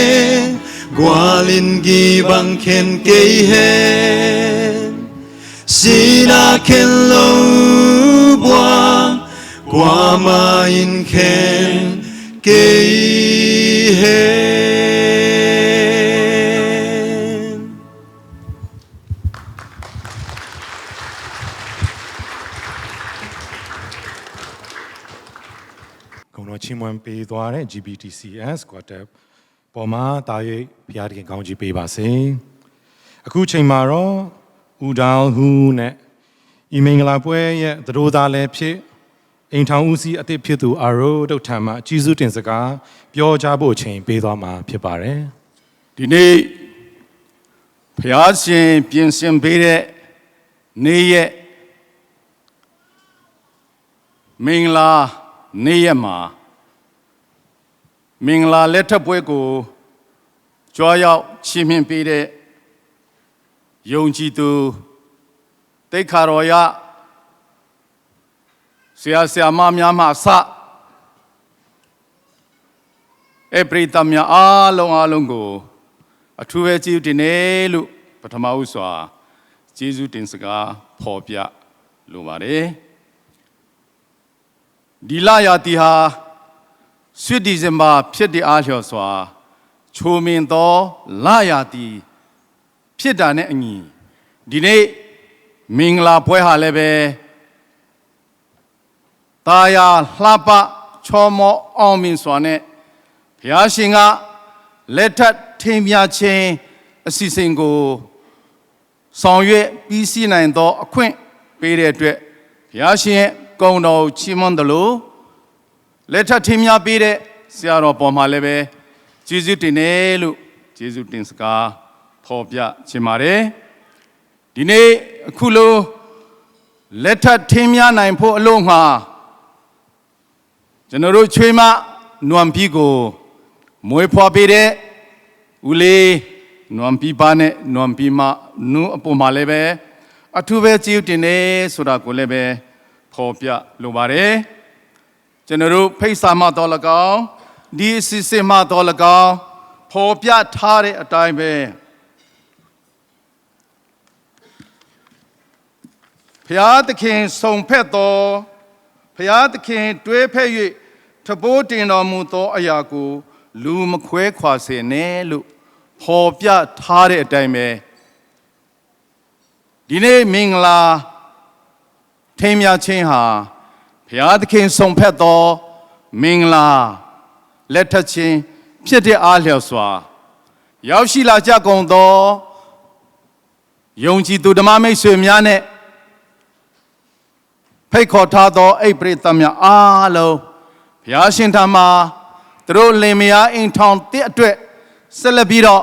E: qua linh gi bang khen cây hen sina khen lâu boang qua ma in khen cây hen
D: ဂုဏ်တော်ချီးမွမ်းပေးသွားတဲ့ GBTCS ကွတ်တက်ပေါ်မှာတာ၍ဘုရားသခင်ကောင်းချီးပေးပါစေအခုချိန်မှာတော့ဦးဒေါင်းဟူးနဲ့ဤမင်္ဂလာပွဲရဲ့သတို့သားလည်းဖြစ်အိမ်ထောင်ဦးစီးအသစ်ဖြစ်သူအာရိုးတို့ထံမှအကြီးစုတင်စကားပြောကြဖို့ချိန်ပေးသွားမှာဖြစ်ပါတယ်
K: ဒီနေ့ဘုရားရှင်ပြင်ဆင်ပေးတဲ့နေ့ရက်မင်္ဂလာနေ့ရက်မှာမင်္ဂလာလက်ထပ်ပွဲကိုကြွားရောက်ချီးမြှင့်ပေးတဲ့ယုံကြည်သူတိတ်ခါတော်ရဆရာဆရာမများမှအစပရိသတ်များအားလုံးကိုအထူးပဲကျေးဇူးတင်တယ်လို့ ပထမဦးစွာကျေးဇူးတင်စကားဖော်ပြလိုပါတယ်ဒီလရာတီဟာဆွစ်ဒီဇင်ဘာဖြစ်တဲ့အားလျော်စွာချိုမင်သောလရာတီဖြစ်တာနဲ့အညီဒီနေ့မင်္ဂလာပွဲဟာလည်းပဲတာယာလှပချောမောအောင်မြင်စွာနဲ့ဘုရားရှင်ကလက်ထပ်ထင်မြခြင်းအစီအစဉ်ကိုဆောင်ရွက်ပြီးစီးနိုင်သောအခွင့်ပေးတဲ့အတွက်ဘုရားရှင်ရဲ့ဂုဏ်တော်ချီးမွမ်းသလိုလက်ထပ်ထင်မြပေးတဲ့ဆရာတော်ပေါ်မှာလည်းပဲကျေးဇူးတင်တယ်လို့ကျေးဇူးတင်စကားဖော်ပြချင်ပါတယ်ဒီနေ့အခုလိုလက်ထပ်ထင်မြနိုင်ဖို့အလို့မှာကျွန်တော်တို့ချွေးမနွမ်ပီကိုမွေးဖွားပေးတဲ့ဦးလေးနွမ်ပီပါနဲ့နွမ်ပီမနုအပေါ်မှာလည်းပဲအထူးပဲကျေးဇူးတင်တယ်ဆိုတာကိုလည်းပဲဖော်ပြလိုပါတယ်ကျွန်တော်တို့ဖိတ်စာမှတော်၎င်းဒီအစီအစဉ်မှတော်၎င်းဖော်ပြထားတဲ့အတိုင်းပဲဘုရားသခင်စုံဖက်တော်ဘုရားသခင်တွဲဖက်၍ထဘိုးတင်တော်မူသောအရာကိုလူမခွဲခွာစေနဲ့လို့ဖော်ပြထားတဲ့အတိုင်းပဲဒီနေ့မင်္ဂလာထိမ်းမြခြင်းဟာဘုရားသခင်စုံဖက်သောမင်္ဂလာလက်ထပ်ခြင်းဖြစ်တဲ့အားလျော်စွာရောက်ရှိလာကြကုန်သောယုံကြည်သူဓမ္မမိတ်ဆွေများနဲ့ဖိတ်ခေါ်ထားသောအိပ်ပရိသတ်များအားလုံးဘုရားရှင်ထံမှာသူတို့လင်မယားအိမ်ထောင်တဲ့အတွက်ဆက်လက်ပြီးတော့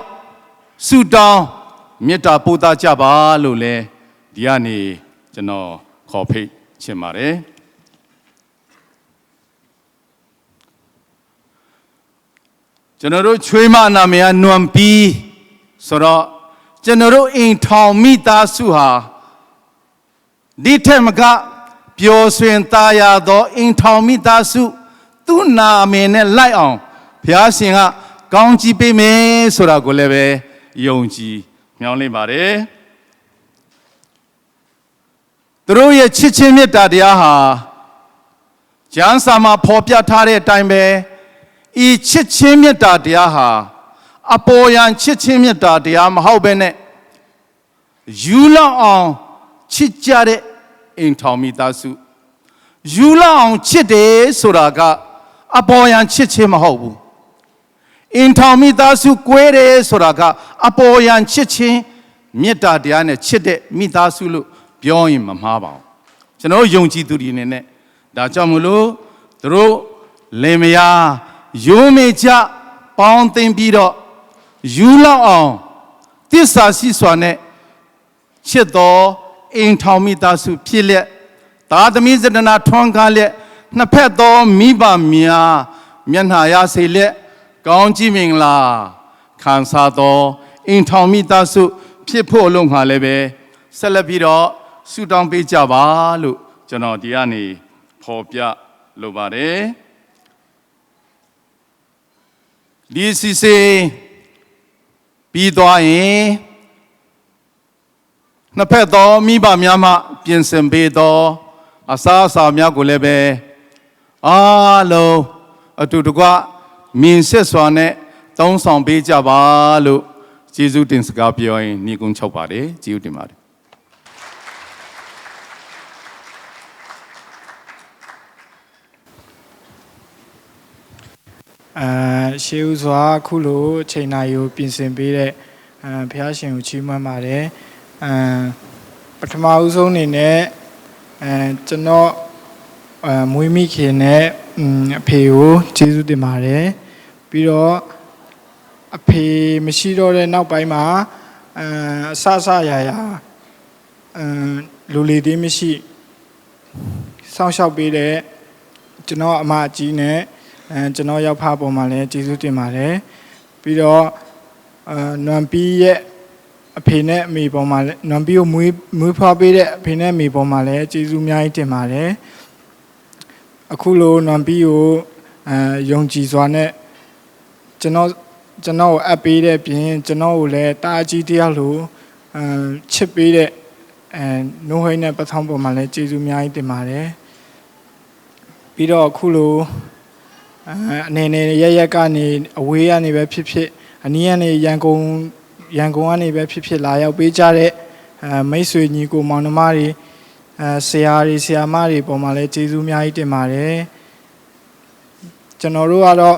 K: ဆုတောင်းမေတ္တာပို့သကြပါလို့လည်းဒီကနေကျွန်တော်ခေါ်ဖိတ်ချင်ပါတယ်ကျွန်တော်တို့ချွေးမနာမည်ကနွမ်ပီဆိုတော့ကျွန်တော်တို့အိမ်ထောင်မိသားစုဟာဒီထက်မကပျော်ရွှင်သားရသောအိမ်ထောင်မိသားစုသူ့နာမည်နဲ့လိုက်အောင်ဘုရားရှင်ကကောင်းချီးပေးမယ်ဆိုတာကိုလည်းပဲယုံကြည်မျှော်လင့်ပါတယ်သူတို့ရဲ့ချစ်ချင်းမေတ္တာတရားဟာကျမ်းစာမှာဖော်ပြထားတဲ့အတိုင်းပဲဤချစ်ချင်းမေတ္တာတရားဟာအပေါ်ယံချစ်ချင်းမေတ္တာတရားမဟုတ်ဘဲနဲ့ယူလောက်အောင်ချစ်ကြတဲ့အိမ်ထောင်မိသားစုယူလောက်အောင်ချစ်တယ်ဆိုတာကအပေါ်ယံချစ်ချင်းမဟုတ်ဘူးအိမ်ထောင်မိသားစုကွဲတယ်ဆိုတာကအပေါ်ယံချစ်ချင်းမေတ္တာတရားနဲ့ချစ်တဲ့မိသားစုလို့ပြောရင်မမှားပါဘူးကျွန်တော်ယုံကြည်သူတွေနေနဲ့ဒါကြောင့်မလို့သူတို့လင်မယားယုံမေကြပေါင်းသိမ့်ပြီးတော့ယူလောက်အောင်တစ္ဆာရှိစွာနဲ့ချစ်တော်အိမ်ထောင်မိသားစုဖြစ်လက်သားသမီးစဒနာထွန်းကားလက်နှစ်ဖက်သောမိဘများမျက်နှာရစေလက်ကောင်းကြီးမင်္ဂလာခံစားတော်အိမ်ထောင်မိသားစုဖြစ်ဖို့အလုံးငါလည်းပဲဆက်လက်ပြီးတော့ဆုတောင်းပေးကြပါလို့ကျွန်တော်ဒီကနေဖော်ပြလိုပါတယ်ဒီစီစီပြီးသွားရင်နှစ်ဖက်သောမိဘများမှပြင်ဆင်ပေးသောအစားအစာများကိုလည်းပဲအားလုံးအတူတကွမြင်ဆက်စွာနဲ့သုံးဆောင်ပေးကြပါလို့ကျေးဇူးတင်စကားပြောရင်ညီကုန်းချုပ်ပါတယ်ကျေးဇူးတင်ပါတယ်
H: ရှေးဦးစွာခုလိုချိန်နာယူပြင်ဆင်ပေးတဲ့ဘုရားရှင်ကိုချီးမွမ်းပါတယ်ပထမဦးဆုံးအနေနဲ့ကျွန်တော်မွေးမိခင်နဲ့အဖေကိုကျေးဇူးတင်ပါတယ်ပြီးတော့အဖေမရှိတော့တဲ့နောက်ပိုင်းမှာအဆဆရာလူလီသေးမရှိစောင့်ရှောက်ပေးတဲ့ကျွန်တော်အမအကြီးနဲ့ကျွန်တော်ရောက်ဖပေါ်မှာလည်းကျေးဇူးတင်ပါတယ်ပြီးတော့နွမ်ပီရဲ့အဖေနဲ့အမေပေါ်မှာလည်းနွမ်ပီကိုမွေးဖွားပေးတဲ့အဖေနဲ့အမေပေါ်မှာလည်းကျေးဇူးအများကြီးတင်ပါတယ်အခုလိုနွမ်ပီကိုယုံကြည်စွာနဲ့ကျွန်တော်ကိုအပ်ပေးတဲ့ပြင်ကျွန်တော်ကိုလည်းတာအကြီးတရားလို့ ချစ်ပေးတဲ့နိုးဟိန်းနဲ့ပထောင်းပေါ်မှာလည်းကျေးဇူးအများကြီးတင်ပါတယ်ပြီးတော့အခုလိုအနေနဲ့ရက်ကနေအဝေးကနေပဲဖြစ်ဖြစ်အနီးကနေရန်ကုန်ကနေပဲဖြစ်ဖြစ်လာရောက်ပေးကြတဲ့မိတ်ဆွေညီကိုမောင်နှမတွေဆရာမတွေပေါ်မှာလည်းကျေးဇူးအများကြီးတင်ပါတယ်ကျွန်တော်တို့ကတော့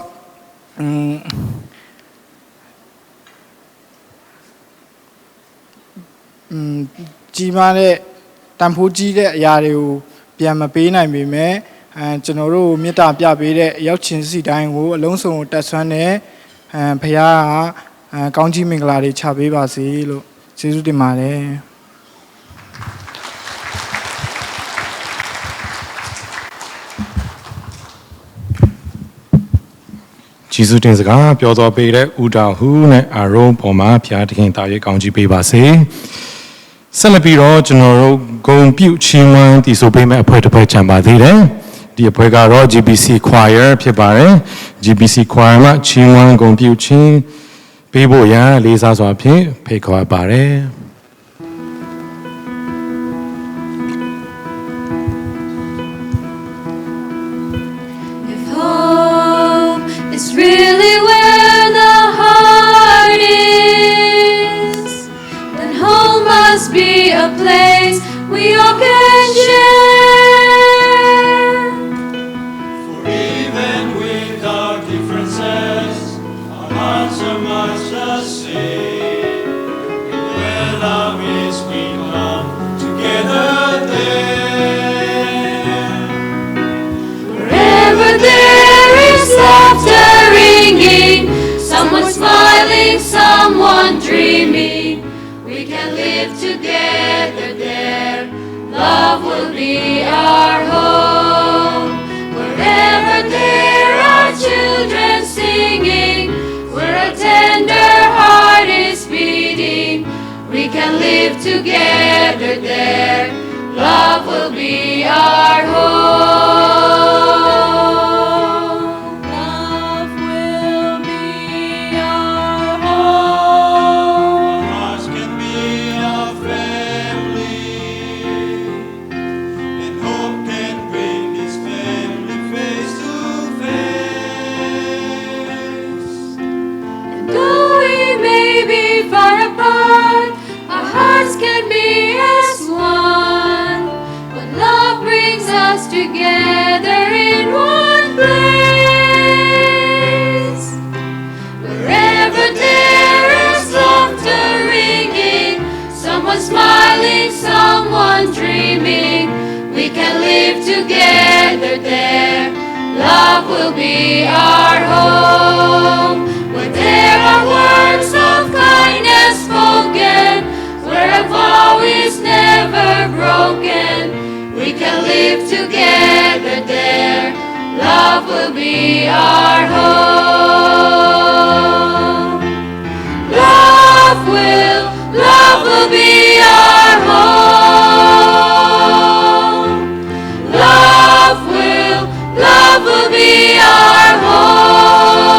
H: ကြီးမားတဲ့တန်ဖိုးကြီးတဲ့အရာတွေကိုပြန်မပေးနိုင်ပေမဲ့ကျွန်တော်တို့မေတ္တာပြပေးတဲ့ရောက်ချင်းစီတိုင်းကိုအလုံးစုံကိုတက်ဆွမ်းတဲ့ဘုရားကကောင်းကြီးမင်္ဂလာတွေချပေးပါစေလို့ကျေးဇူးတင်ပါတယ်
D: ကျေးဇူးတင်စကားပြောတော်ပေးတဲ့ဦးတာဟူနဲ့အာရုံပေါ်မှာဖျားတခင်တာရဲ့ကောင်းကြီးပေးပါစေဆက်လက်ပြီးတော့ကျွန်တော်တို့ဂုံပြုချီးမွမ်းတည်ဆိုပေးမဲ့အဖွဲ့တစ်ဖွဲ့ချန်ပါသေးတယ်ဒီအဖွဲ့ကတော့ GBC Choir ဖြစ်ပါတယ် GBC Choir မှာချီးမွမ်းဂုံပြုခြင်းပေးဖို့ရန်လေးစားစွာဖြင့်ဖိတ်ခေါ်ပါတယ်
A: If hope is really where the heart is, then home must be a place we all can share.
B: For even with our differences, our hearts are much the same. And where love is, we come together there.
A: Wherever there is laughter ringing, someone smiling, someone dreaming, we can live together there. Love will be our home. Wherever there are children singing, where a tender heart is beating, we can live together there. Love will be our home. Love will be our home.
B: Hearts can be our family, and hope can bring this family face to face.
A: Though we may be far apart, our hearts can be as one. When love brings us together in one place. Wherever there is laughter ringing, someone smiling, someone dreaming, we can live together there. Love will be our home. Where there are words of kindness spoken, where a vow is never broken, we can live together there. Love will be our home. Love will be our home. Love will be our home.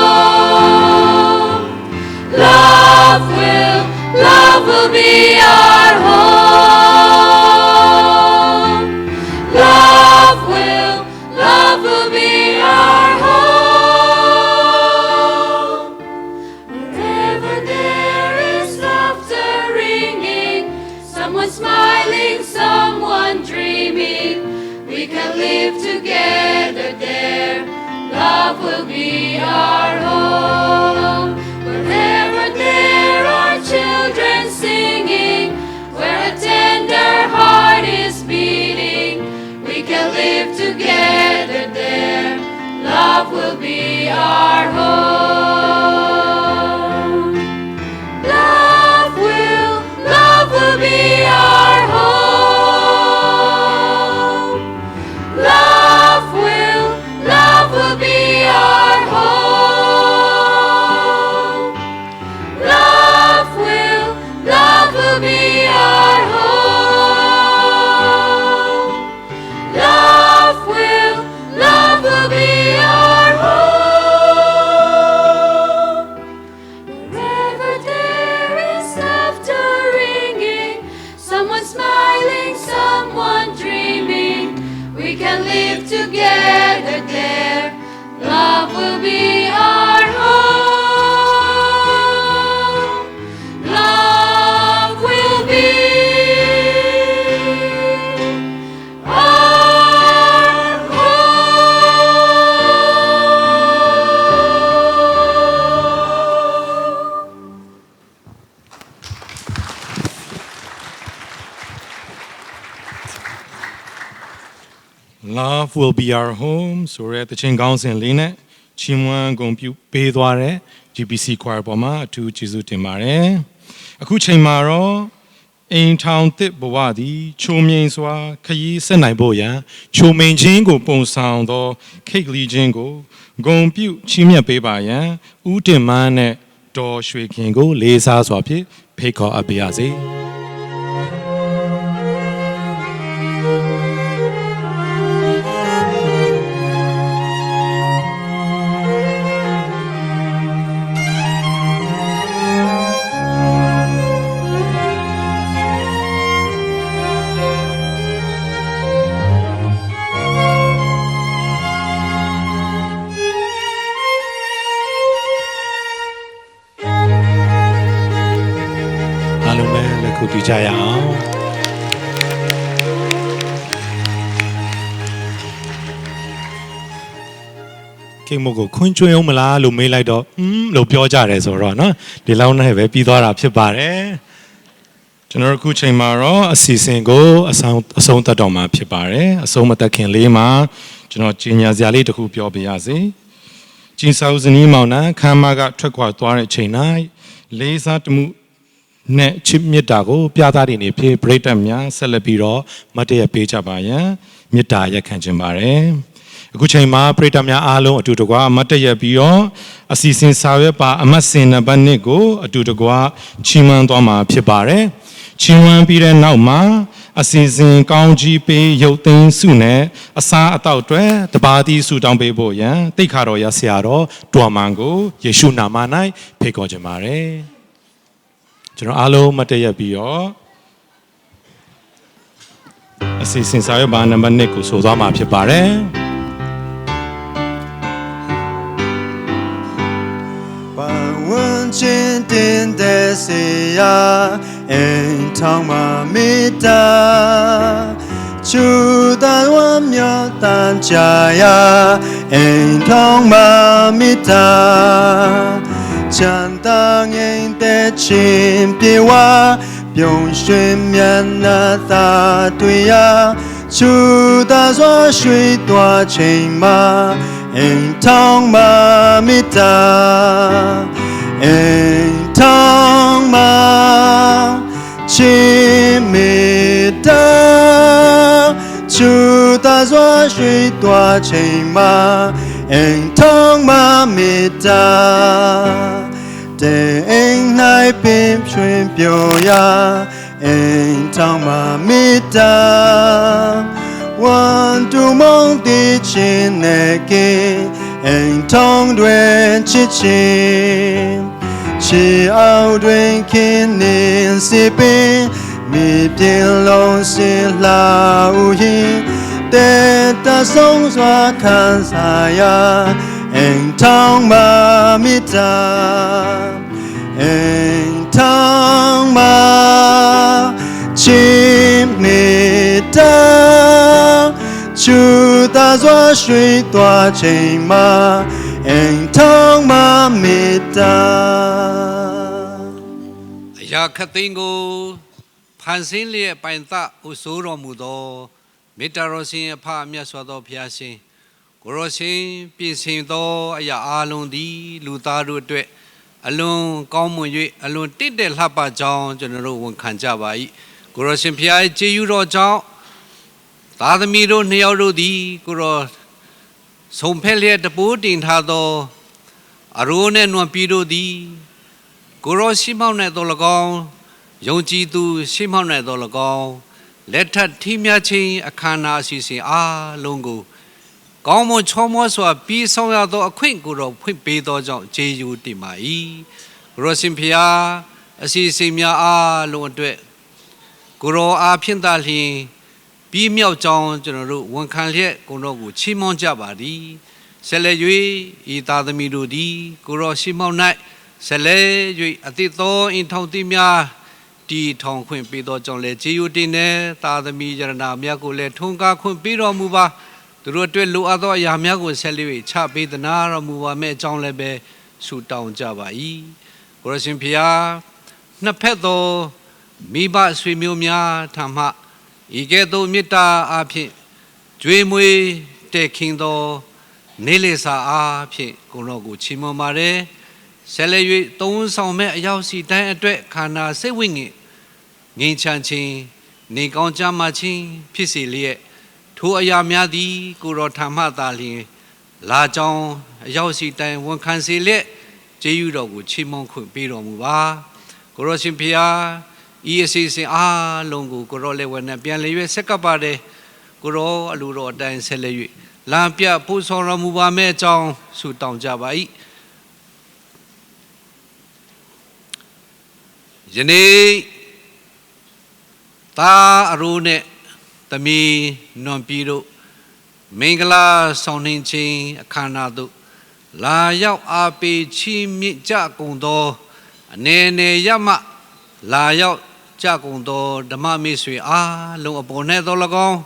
A: Love will be our home. Love will be our home. Wherever there is laughter ringing, someone smiling, someone dreaming, we can live together there. Love will be our home. Wherever there are children singing, where a tender heart is beating, we can live together there. Love will be our home. Love will be our home. Love will be our home. Love will be our home. Love will be our home. together there. Love will be our home. Love will be our home.
D: Love will be our home ဆိုရဲတခြင်းကောင်းစဉ်လေးနဲ့ချီးမွမ်းဂုဏ်ပြုပေးသွားတဲ့ GBC choir ပေါ်မှာအထူးကျေးဇူးတင်ပါတယ်အခုချိန်မှာတော့အိမ်ထောင်သစ်ဘဝသည်ချိုမြိန်စွာခရီးဆက်နိုင်ဖို့ရန်ချိုမိန်ခြင်းကိုပုံဆောင်သောခိတ်ကလေးခြင်းကိုဂုဏ်ပြုချီးမြှင့်ပေးပါရန်ဦးတင်မန်းနဲ့ဒေါ်ရွှေခင်ကိုလေးစားစွာဖြင့်ဖိတ်ခေါ်အပ်ပါရစေအားလုံးပဲလက်ခုတီးကြရအောင်ကိမို့ကိုခွန်းကျွေးအောင်မလားလို့မေးလိုက်တော့လို့ပြောကြတယ်ဆိုတော့နော်ဒီလောက်နဲ့ပဲပြီးသွားတာဖြစ်ပါတယ်ကျွန်တော်အခုချိန်မှာတော့အစီအစဉ်ကိုအဆုံးသတ်တော့မှာဖြစ်ပါတယ်အဆုံးမသက်ခင်လေးမှာကျွန်တော်ကြီးညာစရာလေးတစ်ခုပြောပြရစီကျင်းဆောက်စနီးမောင်နှံခမ်းမကထွက်ခွာသွားတဲ့အချိန်၌လေးစားတမှုနဲ့ချစ်မြတ်တာကိုပြသတဲ့နေဖြစ်ပရိသတ်များဆက်လက်ပြီးတော့မတ်တရပေးကြပါရန်မေတ္တာရက်ခံခြင်းပါတယ်အခုချိန်မှာပရိသတ်များအားလုံးအတူတကွမတ်တရပြီးတော့အစီအစဉ်စာရွက်ပါအမတ်စင်နံပါတ်1ကိုအတူတကွချီးမွမ်းသွားမှာဖြစ်ပါတယ်ချီးမွမ်းပြီးတဲ့နောက်မှာအစီအစဉ်ကောင်းကြီးပေးရုပ်သိမ်းစုနဲ့အစားအသောက်တွေတပါးသီးစုတောင်းပေးဖို့ရန်တိတ်ခါတော်ရဆရာတော်တွာမန်ကိုယေရှုနာမ၌ဖိတ်ခေါ်ခြင်းပါတယ်ကျွန်တော်အားလုံးမတည့်ရပြီးတော့အစီအစဉ်စာရွက်ပါနံပါတ်1ကိုဆိုသွားမှာဖြစ်ပါတယ်
E: ပတ်ဝန်းကျင်တင်တဲ့စေရာအိမ်ထောင်မှာမေတ္တာချူတော်ဝမ်းမြောက်တန်ကြရာအိမ်ထောင်မှာမေတ္တာချမ်းသာငြိမ်သက်ခြင်းပြေဝပြုံးရွှင်မြတ်နာသာတွေ့ရာချူတော်စွာရွှေသွားချိန်မှာအိမ်ထောင်မှာမေတ္တာအိမ်ထောင်မှာချစ်မေတ္တာချူတော်စွာရွှေသွားချိန်မှာအိမ်ထောင်မှာမေတ္တာတဲ့အိမ်၌ပင်ဖြွင်ပြရာအိမ်ထောင်မှာမေတ္တာဝန်တူမုန်းတိချင်းနဲ့ကင်းအိမ်ထောင်တွင်ချစ်ချင်းချီအောင်တွင်ခင်းနေစေပင်မိပြင်းလုံးစင်လာဦးရင်တဲ့တဆုံးစွာခံစားရအိမ်ထောင်မှာမေတ္တာအိမ်ထောင်မှာချစ်မေတ္တာချူသာစွာရွှေသွားချိန်မှာအိမ်ထောင်မှာမေတ္တာ
F: အရာခတ်သိန်းကိုဖန်ဆင်းလျက်ပိုင်သဥဆိုးတော်မူသောမေတ္တာတော်ရှင်အဖအမြတ်စွာသောဘုရားရှင်ကိုရောရှင်ပြင်ဆင်သောအရာအလုံးသည်လူသားတို့အတွက်အလွန်ကောင်းမွန်၍အလွန်တင့်တယ်လှပကြောင်းကျွန်တော်တို့ဝန်ခံကြပါ၏ကိုရောရှင်ဘုရားရဲ့ကျေးဇူးတော်ကြောင့်သားသမီးတို့နှစ်ယောက်တို့သည်ကိုရောဆုံဖက်လျက်တပိုးတင်ထားသောအရိုးနဲ့နွမ်းပီးတို့သည်ကိုရောရှိမောက်နဲ့တော်၎င်းယုံကြည်သူရှိမောက်နဲ့တော်၎င်းလက်ထပ်ထိမြခြင်းအခမ်းအနားအစီအစဉ်အားလုံးကိုကောင်းမွန်ချောမောစွာပြီးဆောင်ရသောအခွင့်ကိုတော့ဖွင့်ပေးသောကြောင့်ကျေးဇူးတင်ပါ၏ကိုရောရှင်ဖျားအစီအစဉ်များအားလုံးအတွက်ကိုရောအားဖြင့်သာလျှင်
L: ပြီးမြောက်ကြောင်းကျွန်တော်တို့ဝန်ခံလျက်ကိုတော်ကိုချီးမွမ်းကြပါသည်ဆက်လက်၍ဤသားသမီးတို့သည်ကိုတော်ရှိမောက်၌ဆက်လက်၍အသည့်သောအင်ထောင်တိများတီထောင်ခွင့်ပေးသောကြောင့်လည်းခြေယူတင်တဲ့သားသမီးယရနာများကိုလည်းထုံကားခွင့်ပေးတော်မူပါသူတို့အတွက်လိုအပ်သောအရာများကိုဆက်လက်၍ချပေးသနာတော်မူပါမဲ့အကြောင်းလည်းပဲဆုတောင်းကြပါ၏ကိုရရှင်ဖျားနှစ်ဖက်သောမိဘဆွေမျိုးများထံမှဤကဲ့သို့မေတ္တာအဖြင့်ကြွေးမွေးတဲ့ခင်သောနေလေစာအားဖြင့်ကိုတော်ကိုချီးမွမ်းပါတယ်ဆက်လက်၍သုံးဆောင်မဲ့အရောက်စီတိုင်းအတွက်ခန္ဓာစိတ်ဝိညာဉ်ငြိမ်းချမ်းခြင်းနေကောင်းကြမှခြင်းဖြစ်စေလျက်ထိုအရာများသည်ကိုတော်ထံမှသာလျှင်လာကြောင်းအရောက်စီတိုင်းဝန်ခံစေလျက်ကျေးဇူးတော်ကိုချီးမွမ်းခွင့်ပေးတော်မူပါကိုတော်ရှင်ဖျားဤအစီအစဉ်အားလုံးကိုကိုတော်လည်းဝယ်နဲ့ပြန်လည်၍ဆက်ကပ်ပါတယ်ကိုတော်အလိုတော်အတိုင်းဆက်လက်၍လာပြပို့ဆောင်တော်မူပါမဲ့အကြောင်းဆုတောင်းကြပါ၏ယနေ့တာအရိုးနဲ့သမီးနွန်ပြည်တို့မင်္ဂလာဆောင်နှင်းခြင်းအခမ်းအနားသို့လာရောက်အားပေးချီးမြှင့်ကြကုန်သောအနေနဲ့ရမှလာရောက်ကြကုန်သောဓမ္မမိတ်ဆွေအားလုံးအပေါ်နဲ့သော၎င်း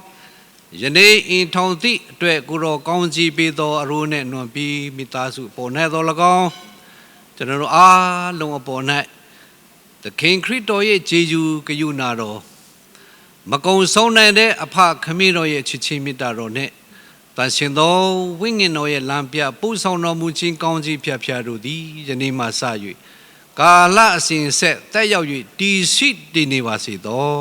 L: ယနေ့အင်ထောင်သည့်အတွက်ကိုတော်ကောင်းကြီးပေးသောအရိုးနဲ့နွန်ပြည်မိသားစုပေါ်နဲ့သော၎င်းကျွန်တော်တို့အားလုံးအပေါ်၌သခင်ခရစ်တော်ရဲ့ဂျေဇုကရုဏာတော်မကုံဆုံးနိုင်တဲ့အဖခမင်းတော်ရဲ့ချစ်ချင်းမေတ္တာတော်နဲ့တန်ရှင်သောဝိညာဉ်တော်ရဲ့လမ်းပြပို့ဆောင်တော်မူခြင်းကောင်းကြီးဖြတ်ဖြတ်တို့သည်ယနေ့မှစ၍ကာလအစဉ်ဆက်တက်ရောက်၍တည်ရှိတည်နေပါစေသော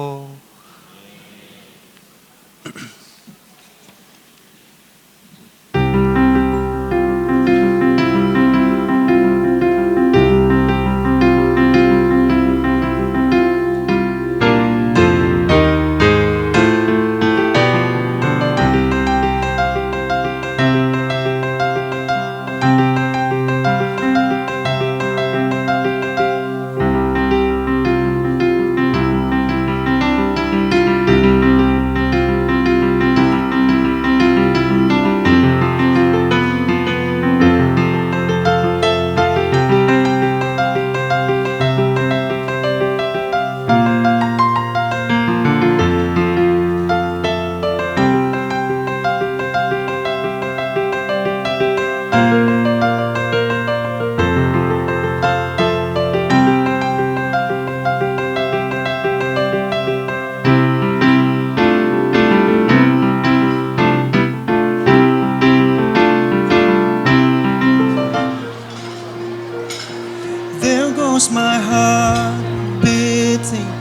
E: knows my heart beating,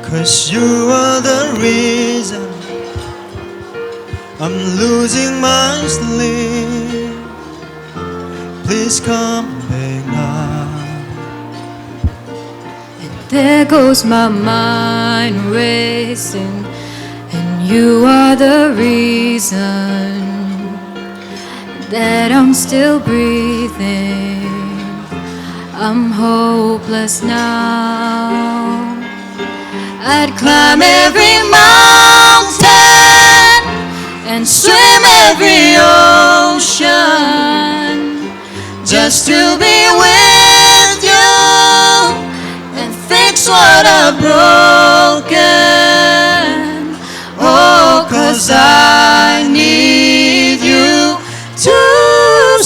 E: 'cause you are the reason I'm losing my sleep. Please come back now.
A: There goes my mind racing, and you are the reason that I'm still breathing. I'm hopeless now. I'd climb every mountain and swim every ocean just to be with you and fix what I've broken. Oh, 'cause I need you to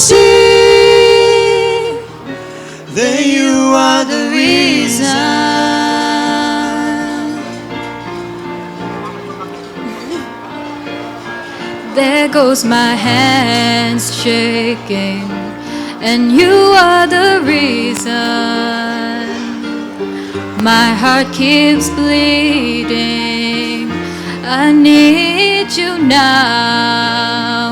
A: see
E: That you are the
A: reason. There goes my hands shaking, and you are the reason. My heart keeps bleeding. I need you now.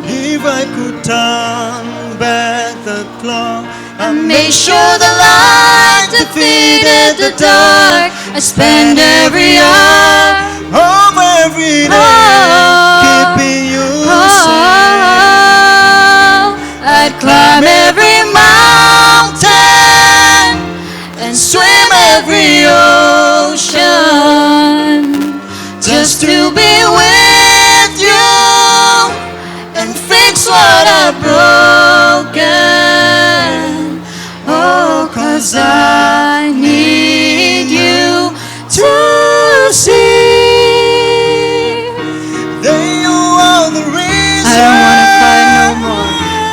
E: If I could turn back the clock
A: I make sure the light defeated the dark. I spend every hour
E: of every day keeping you safe.
A: I'd climb every mountain and swim every ocean
E: just to be with you and fix what I've broken. Oh, 'cause I need you to see that you are the reason.
A: I don't wanna cry no more.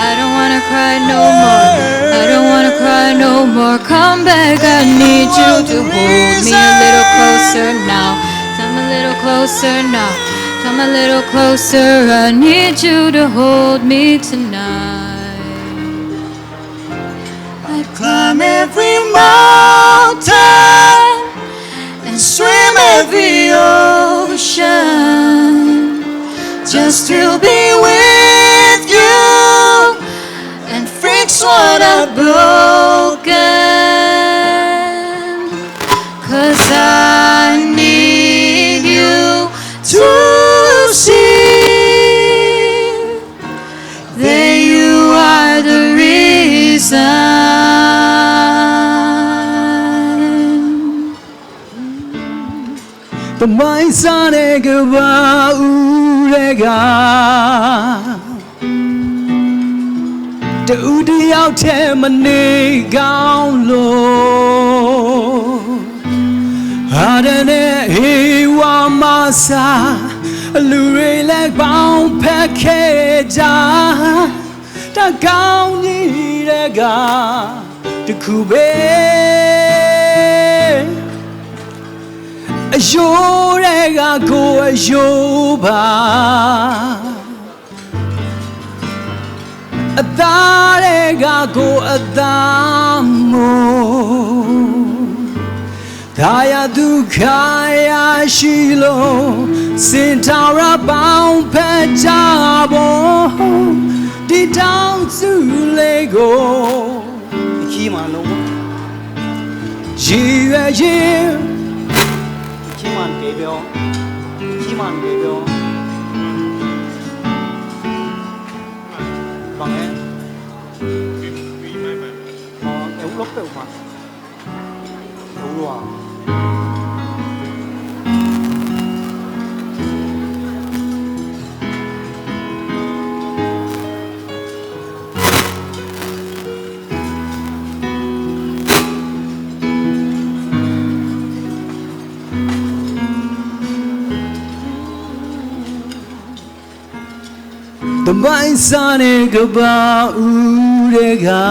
A: I don't wanna cry no more. I don't wanna cry no more. Come back, I need you to hold me a little closer now. Come a little closer now. Come a little closer. I need you to hold me tonight. I'd climb every mountain and swim every ocean just to be with you and fix what I've broken. 'Cause I need you to see that you are the reason.
E: The mind sane gaba urega Du di yaw the mane gaung lo Hadane he wa masa lu re le baung phet khe ja Ta gaung ni re ga tku be Ayo rega ko ayo ba Adarega ko adamo Daya dukhaya shilo Sintara baung pejabo Di down to Lego Kima no Jive Kiman Gabriel Bằng em Em lúc tự mà Đủ luôn The mind sane gaba urega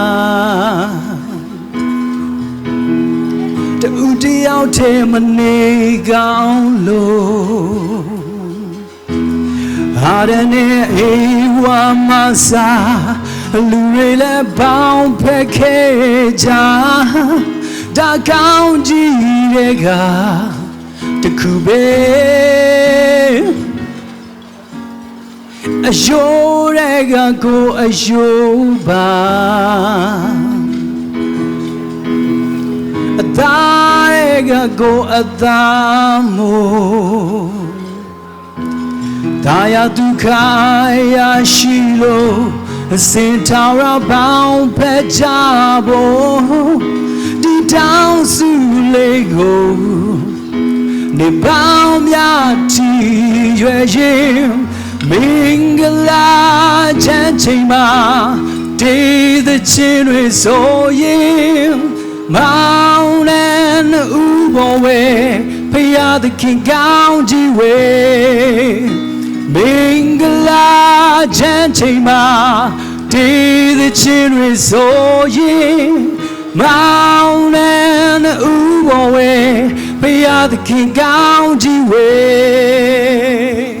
E: Du di yaw the mane gaung lo Hadane e wa masa lu re le baung phet khe ja Da gaung ji re ga tku be Ayo rega ko ayo ba Adarega ko adamo Daya dukhaya shilo Sintara baung pejabo Di down su Lego Ni baung mya ti yue yin Mingala chanchima Day the chin so yin Mount and Ubo way Paya the king gouji way Mingala chanchima Day the chin so yin Mount and Ubo way Paya the king gouji way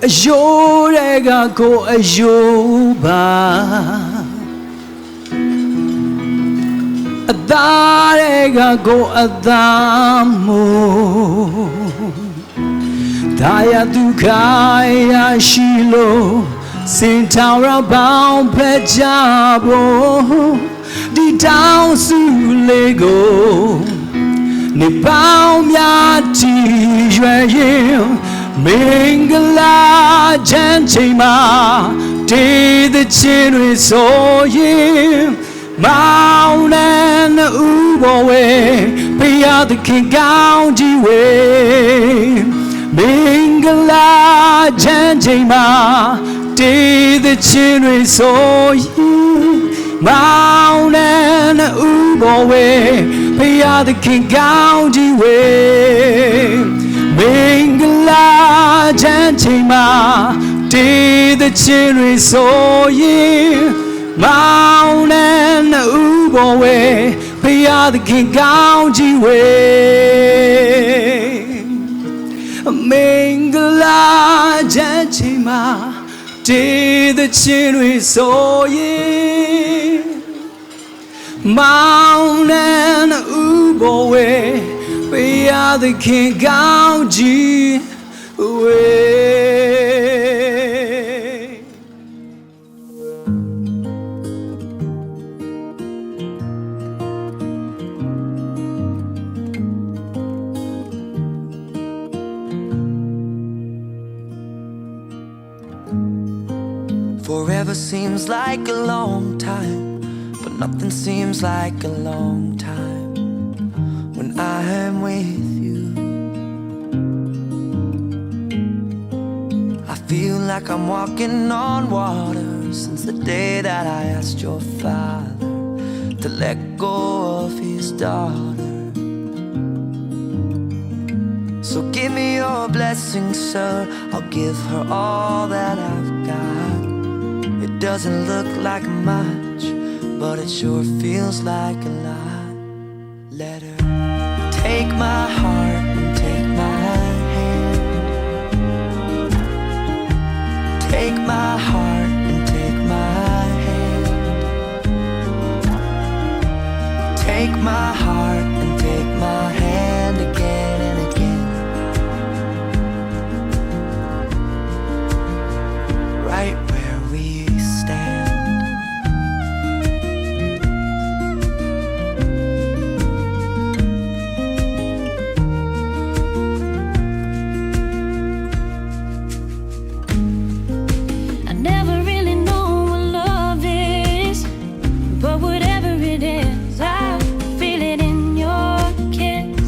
E: Ayo rega ko ayo ba Adarega ko adamo
C: ဒါရဒုက္ခရရှိလို့စင်ထောင်ရပေါင်းဖက်ကြဖို့ဒီတောင်စုလေးကိုနေပေါင်းများတည်ရွယ်ရင်မင်္ဂလာချမ်းချိန်မှာတည်တဲ့ချင်းတွေဆိုရင်မောင်နဲ့ဥဘောဝဲဘုရားသခင်ကောင်းကြီးဝဲမင်္ဂလာချမ်းချိန်မှာတည်တဲ့ချင်းတွေဆိုရင်မောင်နဲ့ဥဘောဝဲဘုရားသခင်ကောင်းကြီးဝဲမင်္ဂလာချမ်းချိန်မှာတည်တဲ့ချင်းတွေဆိုရင်မောင်နဲ့ဥဘောဝဲဘုရားသခင်ကောင်းကြီးဝဲမင်္ဂလာချမ်းချိန်မှာတည်တဲ့ချင်းတွေဆိုရင်မောင်နဲ့ဥဘောဝဲဘုရားသခင်ကောင်းကြီးဝဲ
B: Forever seems like a long time, but nothing seems like a long time when I am with you. I feel like I'm walking on water since the day that I asked your father to let go of his daughter. So give me your blessing, sir. I'll give her all that I've got. It doesn't look like much, but it sure feels like a lot. Let her take my heart and take my hand. Take my heart and take my hand. Take my heart and take my hand again and again. Right where we stand.
A: I never really know what love is, but whatever it is, I feel it in your kiss.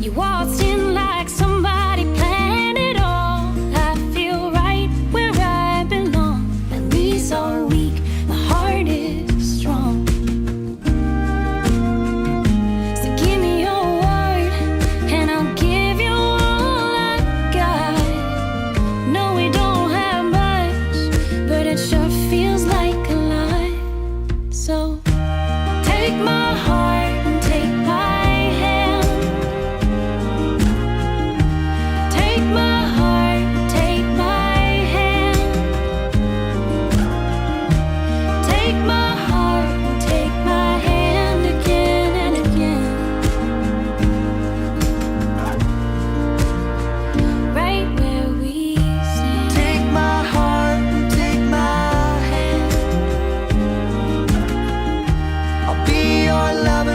A: You waltzed in like somebody planned it all. I feel right where I belong. My knees are weak, my heart is strong. So give me your word, and I'll give you all I got. No, we don't have much, but it sure feels like a lot. So take my heart and take my hand. Take my heart, take my hand. Take my heart and take my hand again and again. Right where we stand.
B: Take my heart and take my hand. I'll be your lover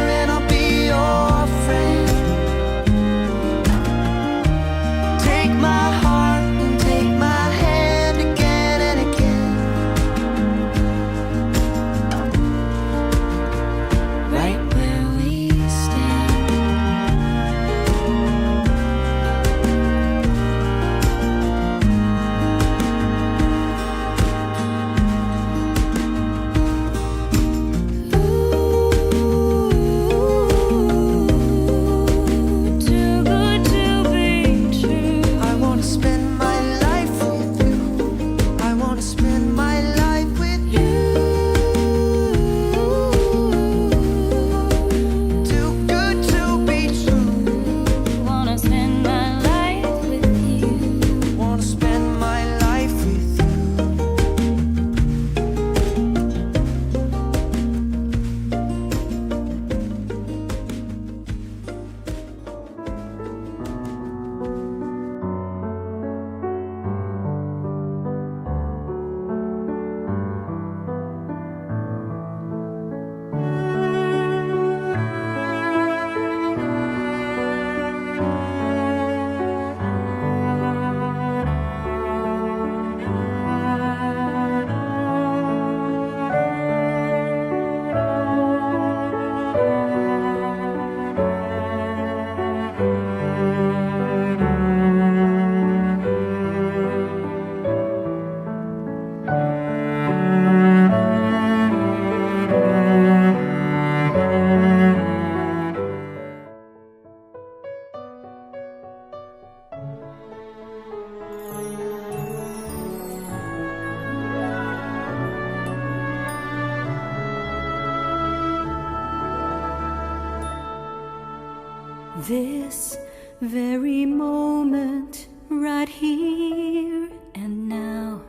A: This very moment, right here and now,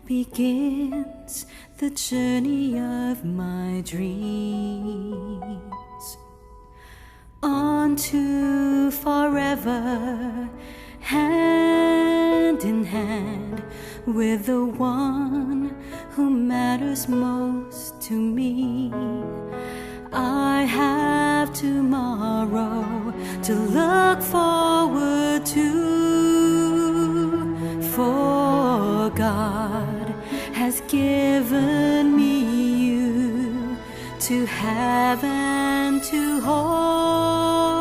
A: begins the journey of my dreams. On to forever, hand in hand with the one who matters most to me. I have tomorrow to look forward to, for God has given me you to have and to hold,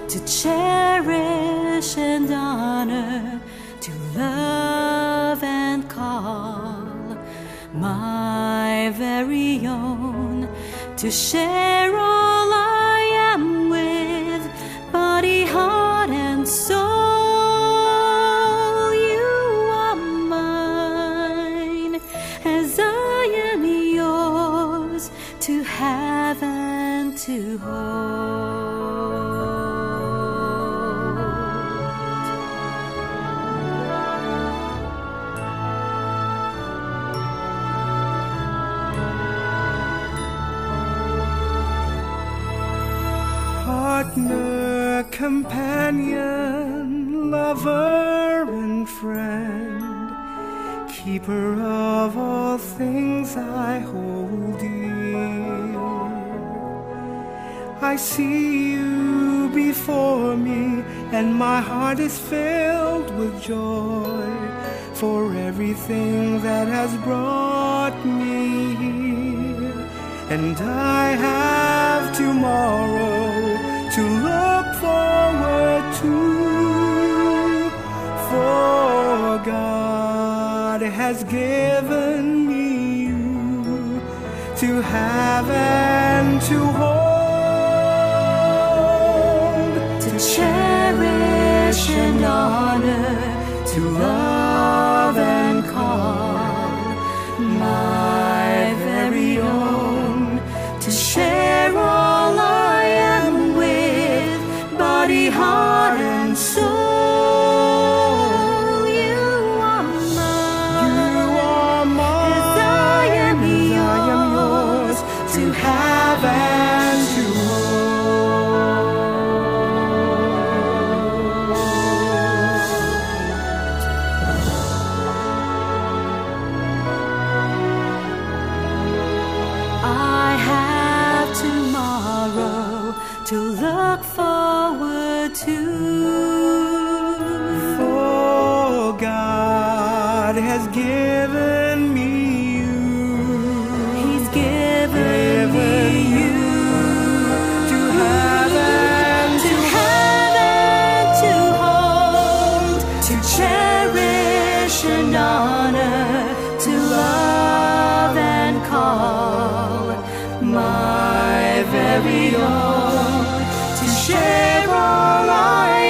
A: to cherish and honor, to love and call my very own, to share all I am with, body, heart, and soul. You are mine, as I am yours, to have and to hold.
B: Partner, companion, lover and friend, keeper of all things I hold dear. I see you before me, and my heart is filled with joy for everything that has brought me here. And I have tomorrow to look forward to, for God has given me you to have and to hold,
A: To cherish and honor, to love and call my very own, to share all I am with, body, heart, and soul. You are mine, as I am yours, to have and to I have tomorrow to look forward to,
B: for God has given me you.
A: He's given me you
B: To have and
A: to have and to hold, to cherish and honor, to love and call my very own, to share all I